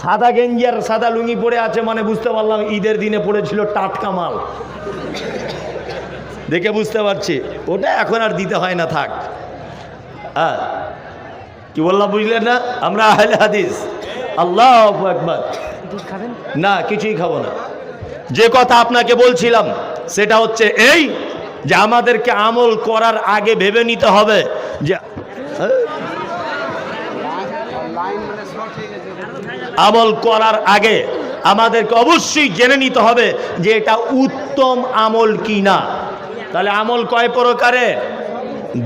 সাদা গেঞ্জি আর সাদা লুঙ্গি পরে আছে, মানে বুঝতে পারলাম ঈদের দিনে পড়েছিল টাটকা মাল, দেখে বুঝতে পারছি ওটা এখন আর দিতে হয় না, থাক। হ্যাঁ, কি বললাম বুঝলেন না? আমরা আহলে হাদিস। আল্লাহু আকবার। না, কিছুই খাবো না। যে কথা আপনাকে বলছিলাম সেটা হচ্ছে এই যে আমাদেরকে আমল করার আগে ভেবে নিতে হবে যে আমল করার আগে আমাদেরকে অবশ্যই জেনে নিতে হবে যে এটা উত্তম আমল কি না। তাহলে আমল কয় প্রকারের?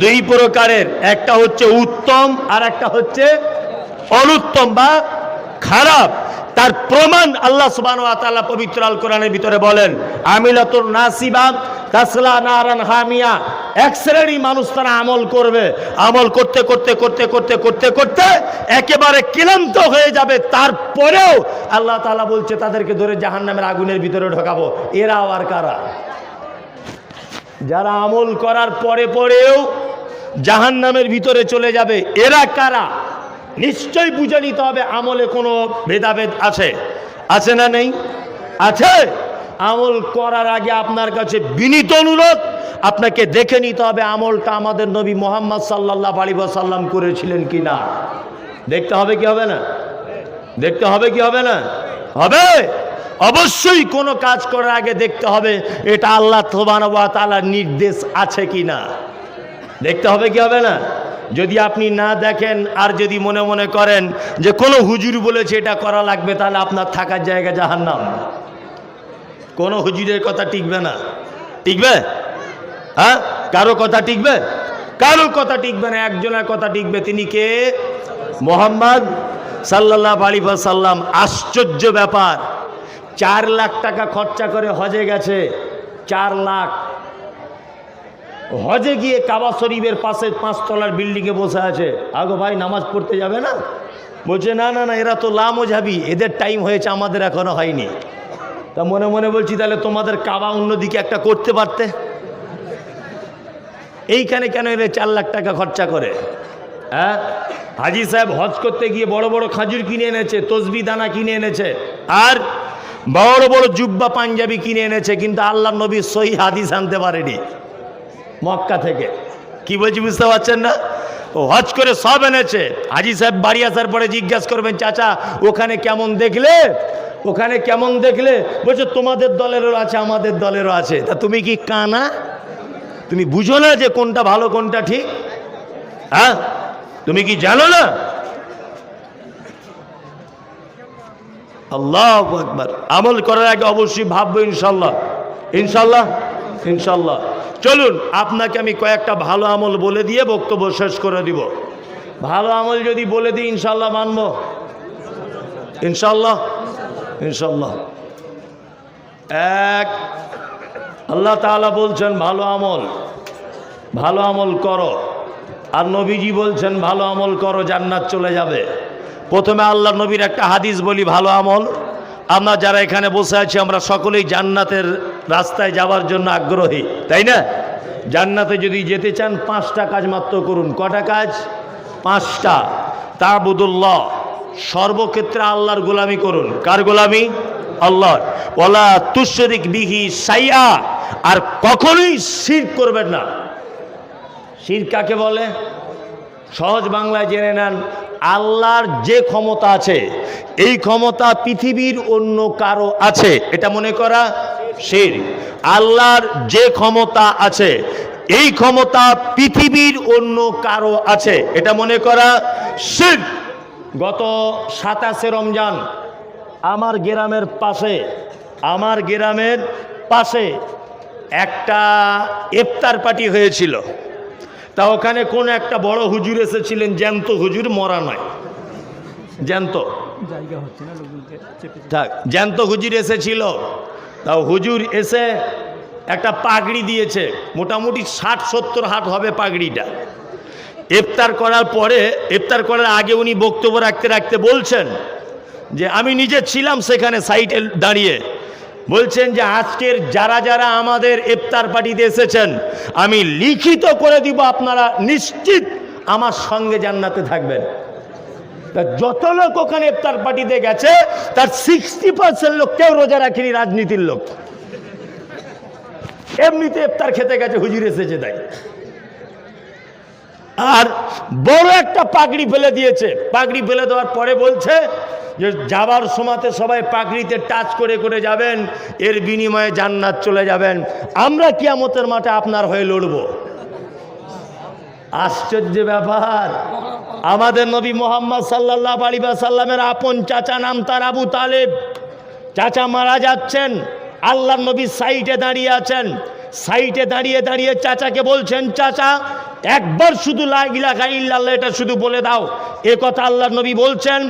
দুই প্রকারের, একটা হচ্ছে উত্তম আর একটা হচ্ছে অনুত্তম বা খারাপ। তার প্রমাণ আল্লাহ সুবহানাহু ওয়া তাআলা পবিত্র আল কোরআনের ভিতরে বলেন, আমিলাতুন নাসিবা তাসলা নারান হামিয়া। এক শ্রেণী মানুষ তারা আমল করবে, আমল করতে করতে করতে করতে করতে করতে একেবারে ক্লান্ত হয়ে যাবে, তারপরেও আল্লাহ তাআলা বলছে তাদেরকে ধরে জাহান্নামের আগুনের ভিতরে ঢোকাবো। এরা আর কারা? যারা আমল করার পরে পরেও জাহান্নামের ভিতরে চলে যাবে, এরা কারা? নিশ্চয়ই বুঝে নিতে হবে আমলে কোনো ভেদাভেদ আছে, আছে না নেই? আছে। আমল করার আগে আপনার কাছে বিনীত অনুরোধ, আপনাকে দেখে নিতে হবে আমলটা আমাদের নবী মুহাম্মদ সাল্লাল্লাহু আলাইহি ওয়াসাল্লাম করেছিলেন কিনা। দেখতে হবে কি হবে না? দেখতে হবে কি হবে না? হবে। অবশ্যই কোনো কাজ করার আগে দেখতে হবে এটা আল্লাহ সুবহানাহু ওয়া তাআলার নির্দেশ আছে কিনা। দেখতে হবে কি হবে না? যদি আপনি না দেখেন আর যদি মনে মনে করেন যে কোনো হুজুর বলেছে এটা করা লাগবে, তাহলে আপনার থাকার জায়গা জাহান্নাম। কোনো হুজুরের কথা টিকবে না। টিকবে? হ্যাঁ, কারো কথা টিকবে? কারো কথা টিকবে না। একজনের কথা টিকবে, তিনি কে? মুহাম্মদ সাল্লাল্লাহু আলাইহি ওয়াসাল্লাম। আশ্চর্য ব্যাপার, 4 লাখ টাকা খরচা করে হজে গেছে। 4 লাখ। হজে গিয়ে কাবা শরীফের পাশে 5 তলার বিল্ডিংয়ে বসে আছে। আগো ভাই, নামাজ পড়তে যাবে না? বলছে না না না, এরা তো লামোঝাবি, এদের টাইম হয়েছে, আমাদের এখনো হয়নি। তা মনে মনে বলছি তাহলে তোমাদের কাবা অন্যদিকে একটা করতে পারতে। এইখানে কেন এরা 4 লাখ টাকা খরচা করে? হ্যাঁ, হাজি সাহেব হজ করতে গিয়ে বড় বড় খাজুর কিনে এনেছে, তসবি দানা কিনে এনেছে, আর বড় বড় জুব্বা পাঞ্জাবি কিনে এনেছে, কিন্তু আল্লাহ নবী সহি হাদিস আনতে পারেনি মক্কা থেকে। কি বলছি বুঝতে পারছেন না? ও হজ করে সব এনেছে। হাজি সাহেব বাড়ি আসার পরে জিজ্ঞাসা করবেন, চাচা ওখানে কেমন দেখলে? ওখানে কেমন দেখলে? বলছে তোমাদের দলেরও আছে, আমাদের দলেরও আছে। তা তুমি কি কানা? তুমি বুঝো না যে কোনটা ভালো কোনটা ঠিক? হ্যাঁ, তুমি কি জানো না? আল্লাহু আকবার। আমল করার আগে অবশ্যই ভাববো ইনশাল্লাহ, ইনশাল্লাহ, ইনশাল্লাহ। চলুন আপনাকে আমি কয়েকটা ভালো আমল বলে দিয়ে বক্তব্য শেষ করে দিব। ভালো আমল যদি বলে দিই ইনশাল্লাহ মানব, ইনশাল্লাহ, ইনশাল্লাহ। এক, আল্লাহ তাআলা বলছেন ভালো আমল, ভালো আমল করো। আর নবীজি বলছেন ভালো আমল করো, জান্নাত চলে যাবে। প্রথমে আল্লাহ নবীর একটা হাদিস বলি, ভালো আমল। আমরা যারা এখানে বসে আছি আমরা সকলেই জান্নাতের রাস্তায় যাওয়ার জন্য আগ্রহী, তাই না? জান্নাতে যদি যেতে চান 5টা কাজ মাত্র করুন। কটা কাজ? 5টা। তা'বুদুল্লাহ, সর্বক্ষেত্রে আল্লাহর গোলামি করুন। কার গোলামি? আল্লাহর। ওয়ালা তুশরিক বিহি শাইআ, আর কখনোই শিরক করবেন না। শিরক কাকে বলে? সহজ বাংলায় জেনে নেন, আল্লাহর যে ক্ষমতা আছে এই ক্ষমতা পৃথিবীর অন্য কারো আছে, এটা মনে করা শিরক। আল্লাহর যে ক্ষমতা আছে এই ক্ষমতা পৃথিবীর অন্য কারো আছে, এটা মনে করা শিরক। গত 27শে রমজান আমার গ্রামের পাশে একটা ইফতার পার্টি হয়েছিল। তা ওখানে কোন একটা বড় হুজুর এসেছিলেন, জ্যান্ত হুজুর, মরা নয়, জ্যান্ত, জ্যান্ত হুজুর এসেছিল। তা হুজুর এসে একটা পাগড়ি দিয়েছে, মোটামুটি 60-70 হাত হবে পাগড়িটা। ইফতার করার পরে, ইফতার করার আগে উনি বক্তব্য রাখতে রাখতে বলছেন যে আমি নিজে ছিলাম সেখানে সাইডে দাঁড়িয়ে, বলছেন যে আজকের যারা যারা আমাদের ইফতার পার্টিতে এসেছেন আমি লিখিত করে দিব আপনারা নিশ্চিত আমার সঙ্গে জান্নাতে থাকবেন। তা যত লোক ওখানে ইফতার পার্টিতে গেছে তার 60% লোক কেউ রোজা রাখেনি, রাজনীতির লোক। এমনিতে ইফতার খেতে গেছে, হুজুর এসেছে তাই। আর বড় একটা পাগড়ি ফেলে দিয়েছে। পাগড়ি ফেলে দেওয়ার পরে বলছে যে যাবার সময়তে সবাই পাগড়িতে টাচ করে করে যাবেন, এর বিনিময়ে জান্নাত চলে যাবেন। আমরা কিয়ামতের মাঠে আপনার হয়ে লড়ব। আশ্চর্য ব্যাপার। আমাদের নবী মুহাম্মদ সাল্লাল্লাহু আলাইহি ওয়াসাল্লামের আপন চাচা, নাম তার আবু তালেব। চাচা মারা যাচ্ছেন, আল্লাহর নবী সাইডে দাঁড়িয়ে আছেন। সাইডে দাঁড়িয়ে দাঁড়িয়ে চাচাকে বলছেন, চাচা একবার শুধু লা ইলাহা ইল্লাল্লাহ এটা শুধু বলে দাও। এ কথা আল্লাহর নবী বলছেন।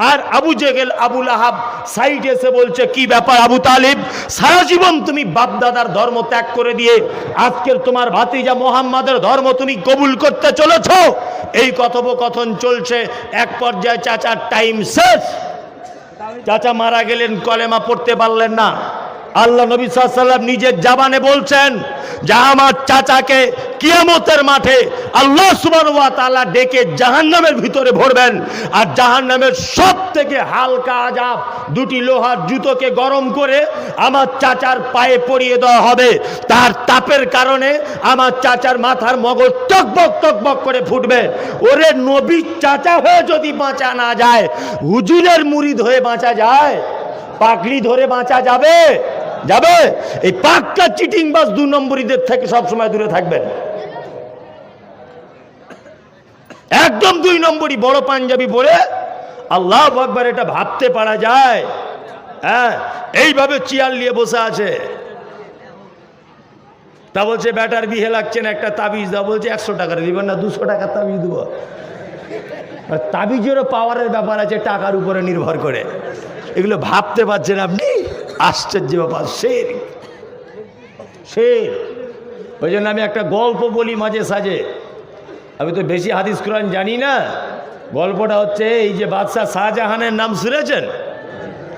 আর আবু জেহেল, আবু লাহাব সাইডে এসে বলছে, কি ব্যাপার আবু তালিব, সারা জীবন তুমি বাপদাদার ধর্ম ত্যাগ করে দিয়ে আজকের তোমার ভাতিজা মুহাম্মাদের ধর্ম তুমি কবুল করতে চলেছ। এই কথোপকথন চলছে। এক পর্যায়ে চাচার টাইম শেষ, চাচা মারা গেলেন, কলেমা পড়তে পারলেন না। আল্লাহ নবী সাল্লাল্লাহু আলাইহি ওয়াসাল্লাম নিজের জবানে বলছেন যে আমার চাচাকে কিয়ামতের মাঠে আল্লাহ সুবহানাহু ওয়া তাআলা ডেকে জাহান্নামের ভিতরে ভরবেন। আর জাহান্নামের সব থেকে হালকা আযাব দুটি লোহার জুতোকে গরম করে আমার চাচার পায়ে পরিয়ে দেওয়া হবে। তার তাপের কারণে আমার চাচার মাথার মগজ টকবক টকবক করে ফুটবে। ওরে নবীর চাচা হয়ে যদি বাঁচা না যায়, হুজুরের মুরিদ হয়ে বাঁচা যায়? পাগড়ি ধরে বাঁচা যাবে? যাবে? এই পাক্কা চিটিংবাজ 2 নম্বরীদের থেকে সবসময় দূরে থাকবেন। একদম 2 নম্বরী বড় পাঞ্জাবি পরে আল্লাহু আকবার, এটা ভাবতে পারা যায়? হ্যাঁ, এইভাবে চেয়ার নিয়ে বসে আছে। তা বলছে ব্যাটার বিহে লাগছে না, একটা তাবিজ দাও। বলছে 100 টাকা দিবেন না, 200 টাকার তাবিজ দেবো। তাবিজেরও পাওয়ারের ব্যাপার আছে, টাকার উপরে নির্ভর করে। এগুলো ভাবতে পারছেন আপনি? আশ্চর্য ব্যাপার। শের ওই জন্য আমি একটা গল্প বলি মাঝে সাঝে। আমি তো বেশি হাদিস কোরআন জানি না। গল্পটা হচ্ছে এই যে বাদশাহ শাহজাহানের নাম শুনেছেন?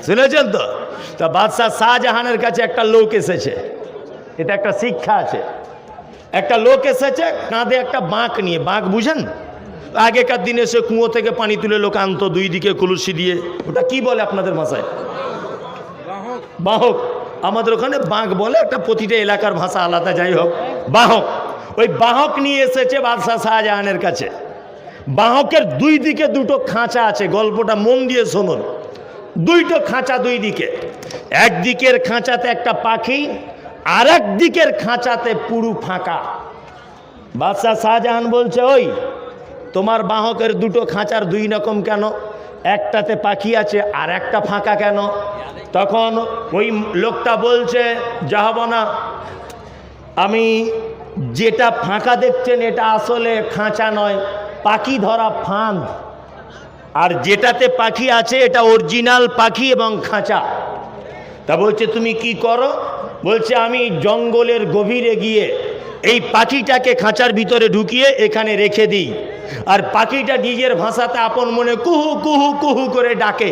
শুনেছেন তো? তা বাদশাহ শাহজাহানের কাছে একটা লোক এসেছে। এটা একটা শিক্ষা আছে। একটা লোক এসেছে কাঁধে একটা বাঁক নিয়ে। বাঁক বুঝেন? আগেকার দিনে সে কুয়ো থেকে পানি তুলে লোক আনতো, 2 দিকে কলসি দিয়ে। ওটা কি বলে আপনাদের ভাষায়? বাহক। আমাদের ওখানে বাঁক বলে, একটা প্রতিটা এলাকার ভাষা আলাদা, যাই হোক। বাহক। ওই বাহক নিয়ে এসেছে বাদশাহ শাহজাহানের কাছে। বাহকের 2 দিকে 2টো খাঁচা আছে। গল্পটা মন দিয়ে শুনুন। 2টো খাঁচা 2 দিকে। একদিকের খাঁচাতে একটা পাখি, আর এক দিকের খাঁচাতে পুরো ফাঁকা। বাদশাহ শাহজাহান বলছে, ওই তোমার বাহকের 2টো খাঁচার 2 রকম কেন? একটাতে পাখি আছে আর একটা ফাঁকা কেন? তখন ওই লোকটা বলছে, জাহাবনা, আমি যেটা ফাঁকা দেখছেন এটা আসলে খাঁচা নয়, পাখি ধরা ফাঁদ। আর যেটাতে পাখি আছে এটা অরিজিনাল পাখি এবং খাঁচা। তা বলছে তুমি কি করো? বলছে আমি জঙ্গলের গভীরে গিয়ে এই পাখিটাকে খাঁচার ভিতরে ঢুকিয়ে এখানে রেখে দিই। আর পাখিটা নিজের ভাষাতে আপন মনে কুহু কুহু কুহু করে ডাকে।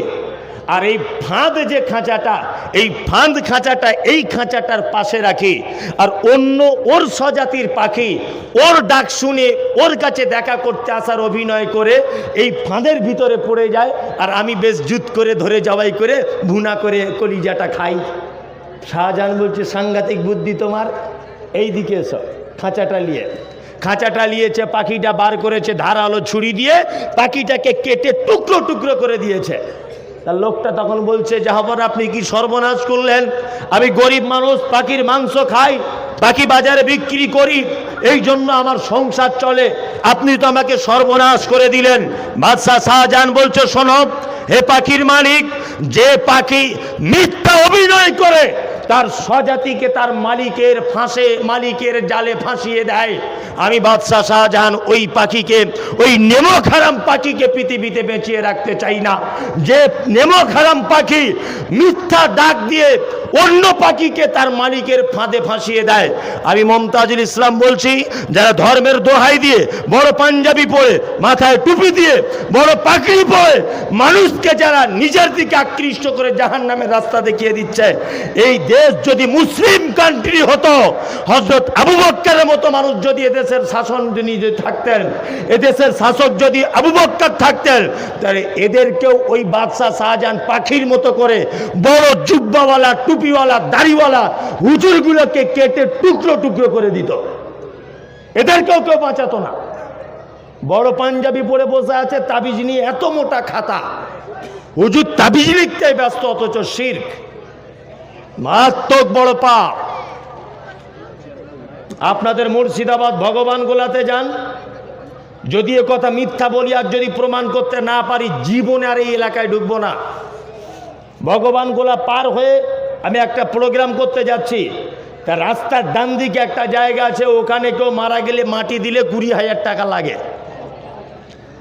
আর এই ফাঁদ যে খাঁচাটা, এই ফাঁদ খাঁচাটা এই খাঁচাটার পাশে রাখি। আর অন্য ওর স্বজাতির পাখি ওর ডাক শুনে ওর কাছে দেখা করতে আসার অভিনয় করে এই ফাঁদের ভিতরে পড়ে যায়। আর আমি বেশ জুত করে ধরে জবাই করে ভুনা করে কলিজাটা খাই। শাহজাহান বলছে, সাংঘাতিক বুদ্ধি তোমার। এই দিকে এসো। খাঁচাটা নিয়েছে, পাখিটা বার করেছে, ধারালো ছুরি দিয়ে পাখিটাকে কেটে টুকরো টুকরো করে দিয়েছে। তার লোকটা তখন বলছে, জাহাবর আপনি কি সর্বনাশ করলেন? আমি গরিব মানুষ, পাখির মাংস খাই, পাখি বাজারে বিক্রি করি, এই জন্য আমার সংসার চলে। আপনি তো আমাকে সর্বনাশ করে দিলেন। বাদশাহ শাহজাহান বলছে, শোনো হে পাখির মালিক, যে পাখি মিথ্যা অভিনয় করে তার স্বজাতিকে তার মালিকের জালে ফাঁসিয়ে দেয়, আমি বাদশাহ শাহজাহান ওই পাখিকে, ওই নেমক হারাম পাখিকে পৃথিবীতে বেঁচিয়ে রাখতে চাই না। যে নেমক হারাম পাখি মিথ্যা ডাক দিয়ে অন্য পাখিকে তার মালিকের ফাঁদে ফাঁসিয়ে দেয়। আমি মমতাজুল ইসলাম বলছি, যারা ধর্মের দোহাই দিয়ে বড় পাঞ্জাবি পরে, মাথায় টুপি দিয়ে, বড় পাগড়ি পরে মানুষকে যারা নিজের দিকে আকৃষ্ট করে জাহান্নামের রাস্তা দেখিয়ে দিচ্ছে, এই দেশ যদি মুসলিম কান্ট্রি হতো, হযরত আবু বকরের মতো মানুষ যদি এদেশের শাসন যদি থাকতেন, এদেশের শাসক যদি আবু বকর থাকতেন, তাহলে এদেরকেও ওই বাদশাহ শাহজাহান পাখির মতো করে বড় জুব্বাওয়ালা, টুপিওয়ালা, দাড়িওয়ালা হুজুরগুলোকে কেটে টুকরো টুকরো করে দিত। এদেরকেও কেউ বাঁচাতো না। বড় পাঞ্জাবি পরে বসে আছে, তাবিজ নিয়ে এত মোটা খাতা, হুজুর তাবিজ লিখতে ব্যস্ত, অথচ শিরক মারাত্মক বড় পাপ। আপনাদের মুর্শিদাবাদ ভগবান গোলাতে যান, যদি এ কথা মিথ্যা বলি আর যদি প্রমাণ করতে না পারি, জীবনে আর এই এলাকায় ঢুকবো না। ভগবান গোলা পার হয়ে আমি একটা প্রোগ্রাম করতে যাচ্ছি, তা রাস্তার ডান দিকে একটা জায়গা আছে, ওখানে কেউ মারা গেলে মাটি দিলে 20,000 টাকা লাগে।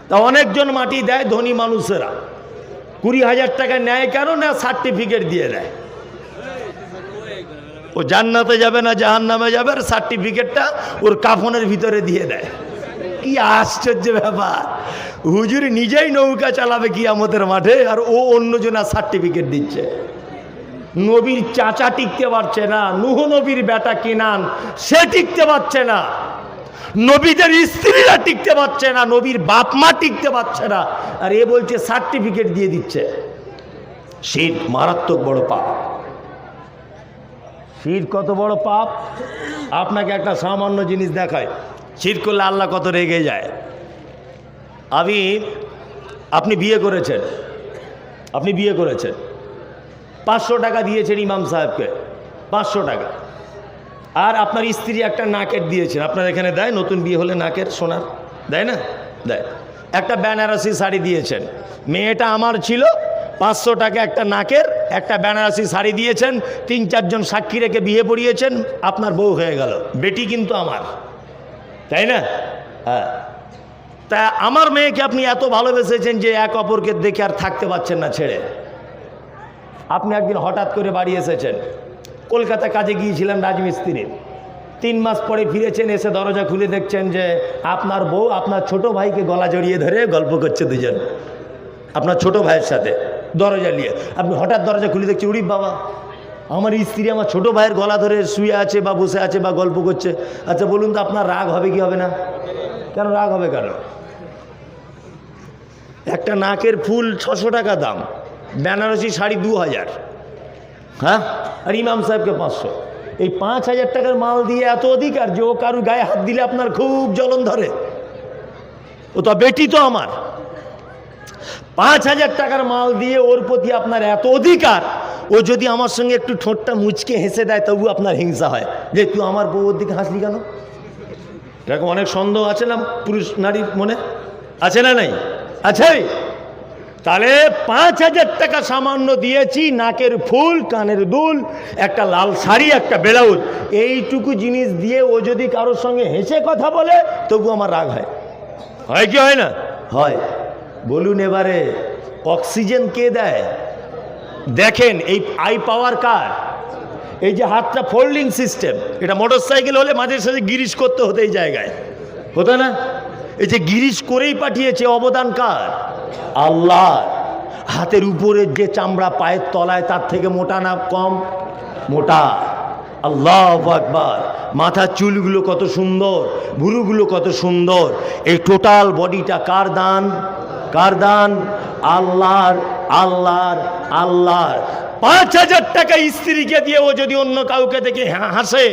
তা অনেকজন মাটি দেয়, ধনী মানুষেরা। 20,000 টাকা নেয় কেন না? সার্টিফিকেট দিয়ে দেয়। ও জান্নাতে যাবে না জাহান্নামে যাবে, আর সার্টিফিকেটটা ওর কাফনের ভিতরে দিয়ে দেয়। কি আশ্চর্য ব্যাপার! হুজুর নিজেই নৌকা চালাবে কিয়ামতের মাঠে, আর ও অন্যজনের সার্টিফিকেট দিচ্ছে। নবীর চাচা টিকতে পারছে না, নূহ নবীর বেটা কিনান সে টিকতে পারছে না, নবীদের স্ত্রীরা টিকতে পারছে না, নবীর বাপ মা টিকতে পারছে না, আর এ বলছে সার্টিফিকেট দিয়ে দিচ্ছে। শিরক মারাত্মক বড় পাপ। শিরক কত বড় পাপ! আপনাকে একটা সামান্য জিনিস দেখায়, শিরক করলে আল্লাহ কত রেগে যায়। আপনি বিয়ে করেছেন, 500 টাকা দিয়েছেন ইমাম সাহেবকে, 500 টাকা। আর আপনার স্ত্রী একটা নাকের দিয়েছেন, আপনার এখানে দেয় নতুন বিয়ে হলে নাকের সোনার, দেয় না? দেয়। একটা বেনারসি শাড়ি দিয়েছেন, মেয়েটা আমার ছিল, 500 টাকা একটা নাকের, একটা বেনারসি শাড়ি দিয়েছেন, 3-4 জন সাক্ষী রেখে বিয়ে পড়িয়েছেন, আপনার বউ হয়ে গেল, বেটি কিন্তু আমার, তাই না? হ্যাঁ। তা আমার মেয়েকে আপনি এত ভালোবেসেছেন যে এক অপরকে দেখে আর থাকতে পারছেন না ছেড়ে। আপনি একদিন হঠাৎ করে বাড়ি এসেছেন, কলকাতা কাজে গিয়েছিলেন রাজমিস্ত্রির, 3 মাস পরে ফিরেছেন, এসে দরজা খুলে দেখছেন যে আপনার বউ আপনার ছোট ভাইকে গলা জড়িয়ে ধরে গল্প করছে দুজন, আপনার ছোট ভাইয়ের সাথে দরজা নিয়ে। আপনি হঠাৎ দরজা খুলে দেখছেন, উরি বাবা, আমার স্ত্রী আমার ছোট ভাইয়ের গলা ধরে শুয়ে আছে বা বসে আছে বা গল্প করছে। আচ্ছা বলুন তো, আপনার রাগ হবে কি হবে না? কেন রাগ হবে কেন? একটা নাকের ফুল 600 টাকা দাম, বেনারসি শাড়ি 2000, হ্যাঁ, আর ইমাম সাহেবকে 500। এই 5000 টাকার মাল দিয়ে এত অধিকার যে ও কারুর গায়ে হাত দিলে আপনার খুব জ্বলন ধরে। ও তো বেটি তো আমার। 5000 টাকার মাল দিয়ে ওর প্রতি আপনার এত অধিকার, ও যদি আমার সঙ্গে একটু ঠোঁটটা মুচকে হেসে দেয় তবু আপনার হিংসা হয় যে তুই আমার বউর দিকে হাসলি কেন? এরকম অনেক সন্দেহ আছে না পুরুষ নারীর মনে? আছে না নাই? আছে। তাহলে 5000 টাকা সামান্য দিয়েছি, নাকের ফুল, কানের দুল, একটা লাল শাড়ি, একটা ব্লাউজ, এইটুকু জিনিস দিয়ে ও যদি কারোর সঙ্গে হেসে কথা বলে তবু আমার রাগ হয়। হয় কি হয় না? হয়। বলুন এবারে অক্সিজেন কে দেয়? দেখেন এই আই পাওয়ার কার? এই যে হাতটা ফোল্ডিং সিস্টেম, এটা মোটর সাইকেল হলে মাঝে সাঝে গিরিশ করতে হতো, এই জায়গায় হতো না? এই যে গিরিশ করেই পাঠিয়েছে, অবদান কার? আল্লাহ। হাতের উপরের যে চামড়া পায়ের তলায় তার থেকে মোটা না কম? মোটা। আল্লাহু আকবার। মাথার চুলগুলো কত সুন্দর, ভুরুগুলো কত সুন্দর, এই টোটাল বডিটা কার দান? কার দান? আল্লাহর। আল্লাহর। আল্লাহর। 5000 টাকা স্ত্রীকে দিয়ে ও যদি অন্য কাউকে দেখে হাসে,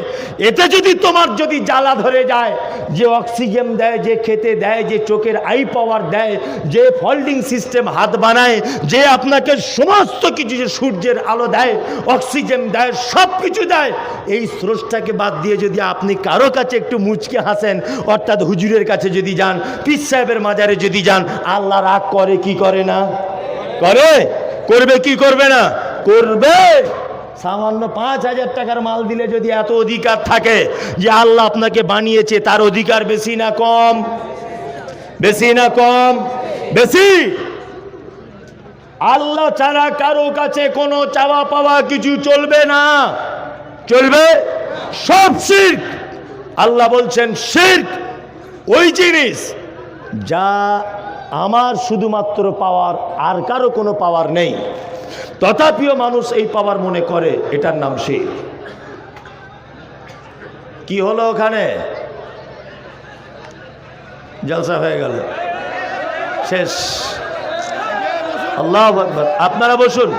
এতে যদি তোমার যদি জ্বালা ধরে যায়, যে অক্সিজেন দেয়, যে খেতে দেয়, যে চোখের আই পাওয়ার দেয়, যে ফোল্ডিং সিস্টেম হাত বানায়, যে আপনাকে সমস্ত কিছু, যে সূর্যের আলো দেয়, অক্সিজেন দেয়, সব কিছু দেয়, এই স্রষ্টাকে বাদ দিয়ে যদি আপনি কারো কাছে একটু মুচকে হাসেন, অর্থাৎ হুজুরের কাছে যদি যান, পীর সাহেবের মাজারে যদি যান, আল্লাহ রাগ করে কি করে না? করে। করবে কি করবে না? করবে। সামান্য 5000 টাকার মাল দিলে যদি এত অধিকার থাকে যে আল্লাহ আপনাকে বানিয়েছে, তার অধিকার বেশি না কম? বেশি না কম? বেশি। আল্লাহ ছাড়া কারো কাছে কোনো চাওয়া পাওয়া কিছু চলবে না। চলবে? সব শিরক। আল্লাহ বলছেন শিরক ওই জিনিস যা আমার শুধুমাত্র পাওয়ার, আর কারো কোনো পাওয়ার নেই, তথাপিও মানুষ এই পাওয়ার মনে করে, এটার নাম শিরক। কি হলো ওখানে? জলসা হয়ে গেল, শেষ। আল্লাহু আকবার। আপনারা বসুন।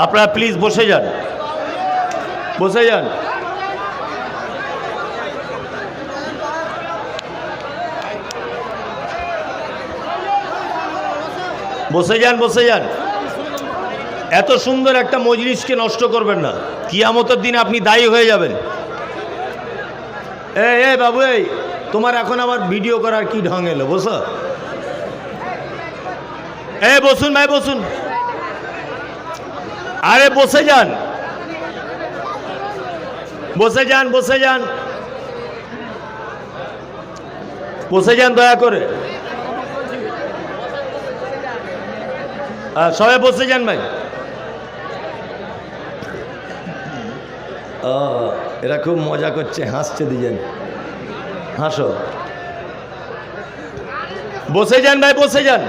আপনারা প্লিজ বসে যান, বসে যান। বসে যান, বসে যান। এত সুন্দর একটা মজলিসকে নষ্ট করবেন না, কিয়ামতের দিনে আপনি দায়ী হয়ে যাবেন। এই বাবু, এই তোমার এখন আবার ভিডিও করার কি ঢং এলো? বসো, বসুন ভাই, বসুন। আরে বসে যান, বসে যান, বসে যান, বসে যান দয়া করে। সবাই বসে যান ভাই। এরা খুব মজা করছে, হাসছে দুজন, হাসো। বসে যান ভাই, বসে যান।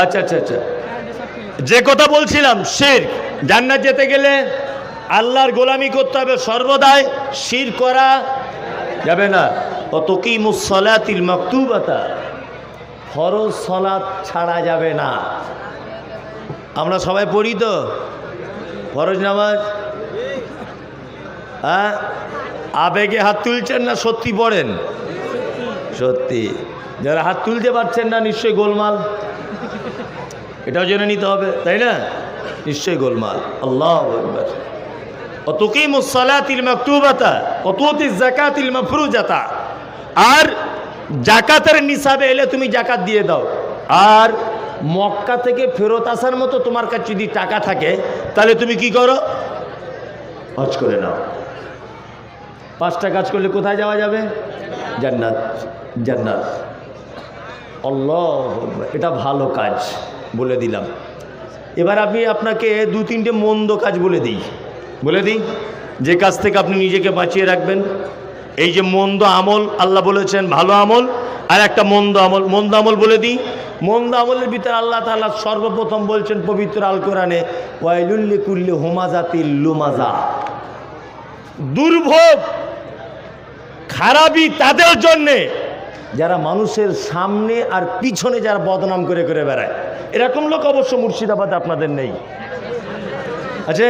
আচ্ছা আচ্ছা আচ্ছা, যে কথা বলছিলাম, শিরক। জান্নাত যেতে গেলে আল্লাহর গোলামি করতে হবে সর্বদাই, শিরক করা যাবে না। অতকিমুস সালাতিল মাকতুবাতা, ফরজ সালাত ছাড়া যাবে না। আমরা সবাই পড়ি তো ফরজ নামাজ। হ্যাঁ, আবেগে হাত তুলছেন না সত্যি পড়েন? সত্যি। যারা হাত তুলতে পারছেন না নিশ্চয়ই গোলমাল, এটাও জেনে নিতে হবে, তাই না? নিশ্চয়ই গোলমাল। আল্লাহু আকবার। অতুকিমুস সালাতিল মাকতুবাতা ওয়া তুতিজ যাকাতিল মাফরুজাতা, আর জাকাতের নিসাবে এলে তুমি জাকাত দিয়ে দাও। আর মক্কা থেকে ফেরত আসার মতো তোমার কাছে যদি টাকা থাকে তাহলে তুমি কি করো? হজ করে নাও। 5টা কাজ করলে কোথায় যাওয়া যাবে? জান্নাত, জান্নাত। আল্লাহ, এটা ভালো কাজ বলে দিলাম। এবার আমি আপনাকে 2-3টে মন্দ কাজ বলে দিই, যে কাজ থেকে আপনি নিজেকে বাঁচিয়ে রাখবেন। এই যে মন্দ আমল, আল্লাহ বলেছেন ভালো আমল, আর একটা মন্দ আমল। মন্দ আমল বলে দিই। মন্দ আমলের ভিতরে আল্লাহ তাআলা সর্বপ্রথম বলছেন পবিত্র আল কোরআনে, ওয়াইলুল লিকুল্লি হুমাজাতিল লুমাজা, দুর্ভোগ, খারাপই তাদের জন্যে যারা মানুষের সামনে আর পিছনে যারা বদনাম করে করে বেড়ায়। এরকম লোক অবশ্য মুর্শিদাবাদে আপনাদের নেই, আছে?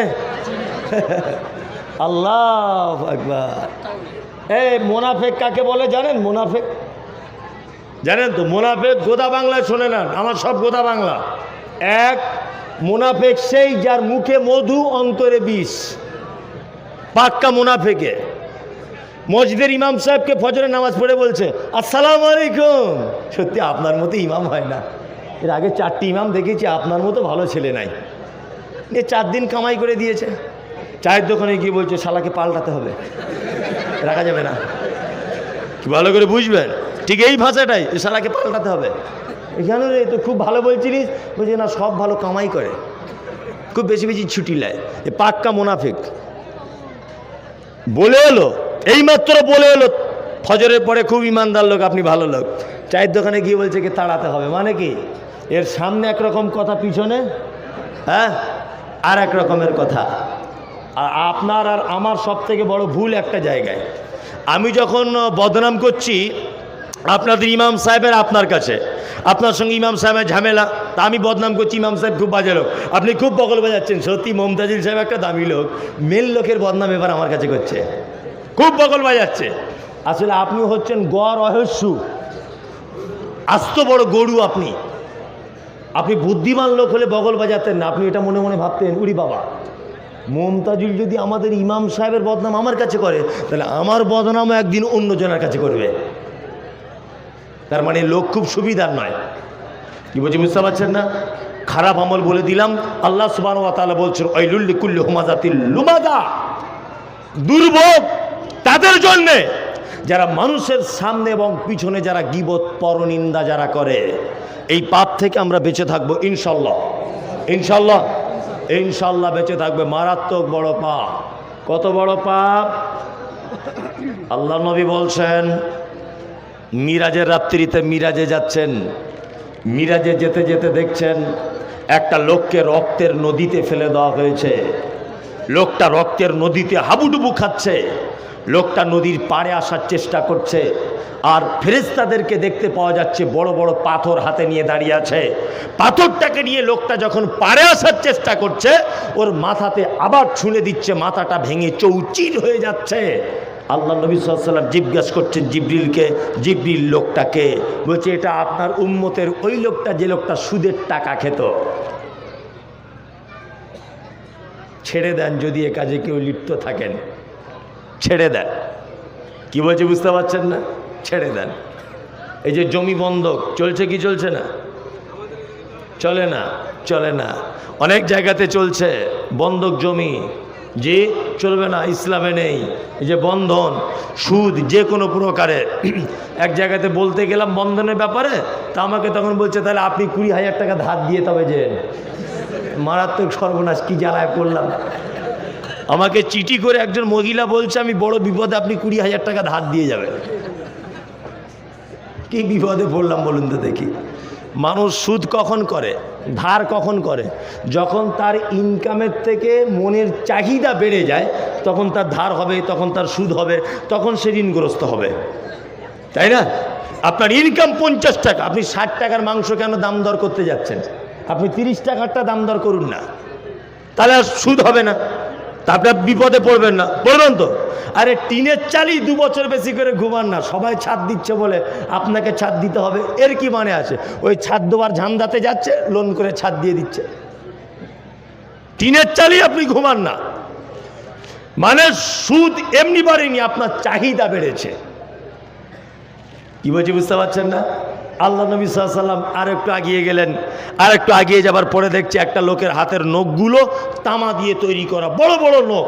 আল্লাহু আকবার। মোনাফেক কাকে বলে জানেন? মোনাফেক জানেন তো? মোনাফেক গোদা বাংলায় শোনে না, আমার সব গোদা বাংলা। এক মোনাফেক সেই যার মুখে মধু অন্তরে বিষ, পাক্কা মোনাফেকে। মসজিদের ইমাম সাহেবকে ফজরের নামাজ পড়ে বলছে আসসালামু আলাইকুম। সত্যি আপনার মতো ইমাম হয় না। এর আগে 4টি ইমাম দেখেছি, আপনার মতো ভালো ছেলে নাই। 4 দিন কামাই করে দিয়েছে। চায়ের দোকানে গিয়ে বলছে শালাকে পাল্টাতে হবে, রাখা যাবে না। কি ভালো করে বুঝবেন, ঠিক এই ভাষাটাই, শালাকে পাল্টাতে হবে। এখানে রে তো খুব ভালো বলছিলিস, বলছে না সব ভালো কামাই করে, খুব বেশি বেশি ছুটি নেয়। এ পাক্কা মুনাফিক। বলে এলো, এইমাত্র বলে এলো ফজরের পরে খুব ইমানদার লোক, আপনি ভালো লোক। চায়ের দোকানে গিয়ে বলছে কি তাড়াতে হবে, মানে কি? এর সামনে একরকম কথা, পিছনে আর এক রকমের কথা। আর আপনার আর আমার সব থেকে বড় ভুল একটা জায়গায়, আমি যখন বদনাম করছি আপনাদের ইমাম সাহেবের আপনার কাছে, আপনার সঙ্গে ইমাম সাহেবের ঝামেলা, তা আমি বদনাম করছি ইমাম সাহেব খুব বাজে লোক, আপনি খুব বগল বাজাচ্ছেন। সত্যি মমতাজুল সাহেব একটা দামি লোক, মেল লোকের বদনাম এবার আমার কাছে করছে, খুব বগল বাজাচ্ছে। আসলে আপনি হচ্ছেন গড় রহস্য, আস্ত বড় গরু। আপনি বুদ্ধিমান লোক হলে বগল বাজাতেন না, আপনি এটা মনে মনে ভাবতেন উরি বাবা, মমতাজুল যদি আমাদের ইমাম সাহেবের বদনাম আমার কাছে করে তাহলে আমার বদনামও একদিন অন্যজনের কাছে করবে। তার মানে লোক খুব সুবিধার নয়। কি বলছি বুঝতে পারছেন না? খারাপ আমল বলে দিলাম। আল্লাহ সুবহানাহু ওয়া তাআলা বলছেন ওয়াইলুল লিকুল্লি হুমাযাতিল লুমাযা, দুর্ভোগ তাদের জন্য যারা মানুষের সামনে এবং পিছনে যারা গীবত পরনিন্দা যারা করে। এই পাপ থেকে আমরা বেঁচে থাকবো ইনশাল্লাহ, ইনশাল্লাহ, ইনশাল্লাহ বেঁচে থাকবে। মারাত্মক বড় পাপ। কত বড় পাপ? আল্লাহ নবী বলছেন মিরাজের রাত্রিতে মিরাজে যাচ্ছেন, মিরাজে যেতে যেতে দেখছেন একটা লোককে রক্তের নদীতে ফেলে দেওয়া হয়েছে। লোকটা রক্তের নদীতে হাবুডুবু খাচ্ছে। লোকটা নদীর পাড়ে আসার চেষ্টা করছে, আর ফেরেশতাদেরকে দেখতে পাওয়া যাচ্ছে বড় বড় পাথর হাতে নিয়ে দাঁড়িয়ে আছে। পাথরটাকে নিয়ে লোকটা যখন পাড়ে আসার চেষ্টা করছে, ওর মাথাতে আবার ছুঁড়ে দিচ্ছে, মাথাটা ভেঙে চৌচির হয়ে যাচ্ছে। আল্লাহ নবী সাল্লাল্লাহু আলাইহি ওয়াসাল্লাম জিজ্ঞাসা করছেন জিবরিলকে, জিবরিল লোকটাকে? বলছে এটা আপনার উম্মতের ওই লোকটা যে লোকটা সুদের টাকা খেত। ছেড়ে দেন যদি এ কাজে কেউ লিপ্ত থাকেন, ছেড়ে দেন। কি বলছে বুঝতে পারছেন না? ছেড়ে দেন। এই যে জমি বন্ধক চলছে কি চলছে না? চলে না? চলে না। অনেক জায়গাতে চলছে বন্ধক জমি, যে চলবে না, ইসলামে নেই। এই যে বন্ধন, সুদ যে কোনো প্রকারের। এক জায়গাতে বলতে গেলাম বন্ধনের ব্যাপারে, তা আমাকে তখন বলছে তাহলে আপনি 20,000 টাকা ধার দিয়ে তবে যে। মারাত্মক সর্বনাশ, কি জ্বালায় পড়লাম। আমাকে চিঠি করে একজন মহিলা বলছে আমি বড় বিপদে, আপনি 20,000 টাকা ধার দিয়ে যাবেন। কি বিপদে পড়লাম বলুন তো দেখি। মানুষ সুদ কখন করে, ধার কখন করে? যখন তার ইনকামের থেকে মনের চাহিদা বেড়ে যায়, তখন তার ধার হবে, তখন তার সুদ হবে, তখন সে ঋণগ্রস্ত হবে, তাই না? আপনার ইনকাম 50 টাকা, আপনি 60 টাকার মাংস কেন দাম দর করতে যাচ্ছেন? আপনি 30 টাকারটা দাম দর করুন না, তাহলে আর সুদ হবে না, তা আপনার বিপদে পড়বেন না। পড়বেন তো? আরে টিনের চালই 2 বছর বেশি করে ঘুমান না, সবাই ছাদ দিচ্ছে বলে আপনাকে ছাদ দিতে হবে, এর কি মানে আছে? ওই ছাদ দেওয়ার ঝান্ডাতে যাচ্ছে, লোন করে ছাদ দিয়ে দিচ্ছে। টিনের চালই আপনি ঘুমান না, মানে সুদ এমনি বাড়েনি, আপনার চাহিদা বেড়েছে। কি বলছি বুঝতে পারছেন না? আল্লাহ নবী সাল্লাল্লাহু আলাইহি ওয়াসাল্লাম আর একটু এগিয়ে গেলেন। আর একটু এগিয়ে যাবার পরে দেখছি একটা লোকের হাতের নখগুলো তামা দিয়ে তৈরি করা, বড় বড় নখ,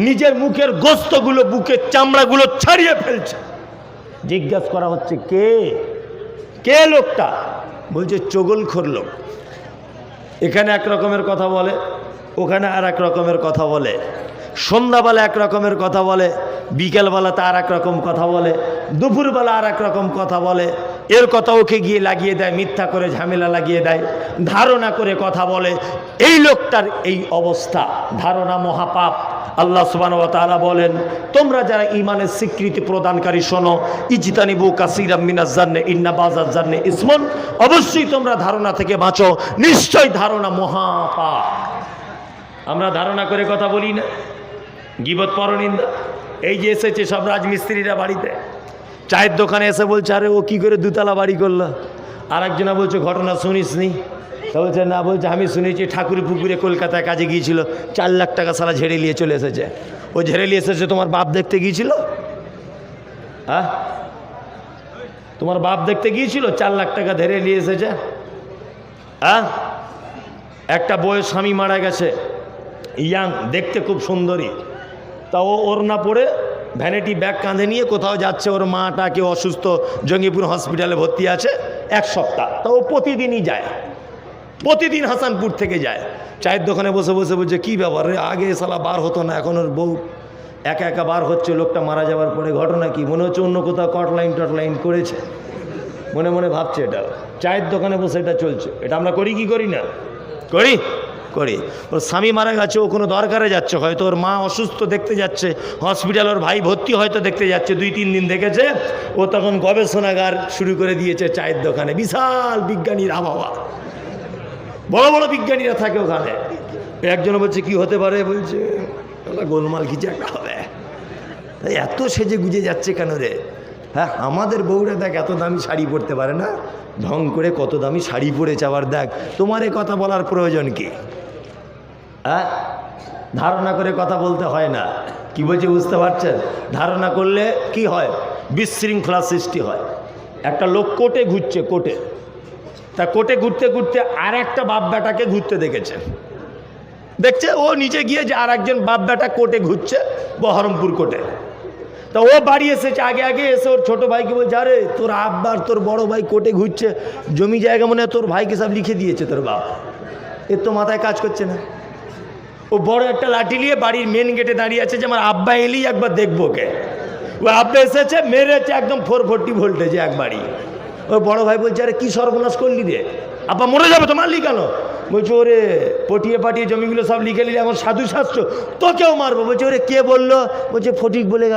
নিজের মুখের গোস্তগুলো, বুকের চামড়াগুলো ছাড়িয়ে ফেলছে। জিজ্ঞাসা করা হচ্ছে কে কে লোকটা? বলছে চগলখোর লোক। এখানে এক রকমের কথা বলে, ওখানে আর এক রকমের কথা বলে, সন্ধ্যাবেলা এক রকমের কথা বলে, বিকেলবেলাতে আর এক রকম কথা বলে, দুপুরবেলা আর এক রকম কথা বলে। এর কথা ওকে গিয়ে লাগিয়ে দেয়, মিথ্যা করে ঝামেলা লাগিয়ে দেয়, ধারণা করে কথা বলে। এই লোকটার এই অবস্থা, ধারণা মহাপাপ। আল্লাহ সুবহানাহু ওয়া তাআলা বলেন, তোমরা যারা ঈমানের স্বীকৃতি প্রদানকারী শোনো, ইজতানিবু কাসীরাম মিনাজ জান্নি ইন্না বাযাজ জান্নি ইসমুন, অবশ্যই তোমরা ধারণা থেকে বাঁচো, নিশ্চয় ধারণা মহাপাপ। আমরা ধারণা করে কথা বলি না, গীবত পরনিন্দা। এই যে এসেছে সব রাজমিস্ত্রিরা বাড়িতে, চায়ের দোকানে এসে বলছে আরে ও কি করে 2 তলা বাড়ি করলো। আর একজনা বলছে ঘটনা শুনিস নি? তা বলছে না। বলছে আমি শুনেছি ঠাকুর পুকুরে কলকাতায় কাজে গিয়েছিল, 4 লাখ টাকা সারা ঝেড়ে নিয়ে চলে এসেছে। ও ঝেড়ে নিয়ে এসেছে তোমার বাপ দেখতে গিয়েছিল? হ্যাঁ, তোমার বাপ দেখতে গিয়েছিল, 4 লাখ টাকা ঝেড়ে নিয়ে এসেছে। হ্যাঁ, একটা বউয়ের স্বামী মারা গেছে, ইয়াং, দেখতে খুব সুন্দরী, তা ও ওড়না পরে ভ্যানিটি ব্যাগ কাঁধে নিয়ে কোথাও যাচ্ছে। ওর মাটাকে অসুস্থ, জঙ্গিপুর হসপিটালে ভর্তি আছে 1 সপ্তাহ। তা ও প্রতিদিনই যায়, প্রতিদিন হাসানপুর থেকে যায়। চায়ের দোকানে বসে বসে বলছে কী ব্যাপার রে, আগে সালা বার হতো না, এখন ওর বউ একা একা বার হচ্ছে। লোকটা মারা যাওয়ার পরে ঘটনা কি? মনে হচ্ছে অন্য কোথাও কটলাইন করেছে, মনে মনে ভাবছে। এটা চায়ের দোকানে বসে এটা চলছে। এটা আমরা করি কি করি না? করি। ওর স্বামী মারা গেছে, ও কোনো দরকারে যাচ্ছে, হয়তো ওর মা অসুস্থ দেখতে যাচ্ছে হসপিটাল, ওর ভাই ভর্তি হয়তো দেখতে যাচ্ছে, 2-3 দিন দেখেছে। ও তখন গবেষণাগার শুরু করে দিয়েছে চায়ের দোকানে। বিশাল বিজ্ঞানীর আবহাওয়া, বড় বড় বিজ্ঞানীরা থাকে ওখানে। একজন বলছে কি হতে পারে? বলছে গোলমাল কিছু একটা হবে। তাই এত সেজে গুজে যাচ্ছে কেন রে? হ্যাঁ, আমাদের বউরা দেখ এত দামি শাড়ি পরতে পারে না, ঢং করে কত দামি শাড়ি পরেছে। আবার দেখ, তোমার এ কথা বলার প্রয়োজন কি? হ্যাঁ, ধারণা করে কথা বলতে হয় না। কি বলছে বুঝতে পারছেন? ধারণা করলে কি হয়? বিশৃঙ্খলা সৃষ্টি হয়। একটা লোক কোর্টে ঘুরছে, তা কোর্টে ঘুরতে ঘুরতে আর একটা বাপ বেটাকে ঘুরতে দেখছে। ও নিচে গিয়ে যে আর একজন বাপ বেটা কোর্টে ঘুরছে, বহরমপুর কোর্টে। তা ও বাড়ি এসেছে, আগে এসে ওর ছোট ভাইকে বলছে আরে তোর আব্বার তোর বড় ভাই কোর্টে ঘুরছে, জমি জায়গা মনে হয় তোর ভাইকে সব লিখে দিয়েছে তোর বাপ, এর তো মাথায় কাজ করছে না। ও বড় একটা লাঠি নিয়ে বাড়ির মেন গেটে দাঁড়িয়ে আছে যে আমার আব্বা এলেই একবার দেখবো কে। ও আব্বা এসেছে, মেরেছে একদম 440 ভোল্টেজে একবারই। ওর বড় ভাই বলছে আরে কি সর্বনাশ করলি রে, আব্বা মরে যাবে তো, মারলি কেন? বলছে ওরে পটিয়ে জমিগুলো সব লিখে নিলে আমার সাধু শাস্ত্র, তোকেও মারবো। বলছে ওরে কে বললো? বলছে ফটিক বলে গেল।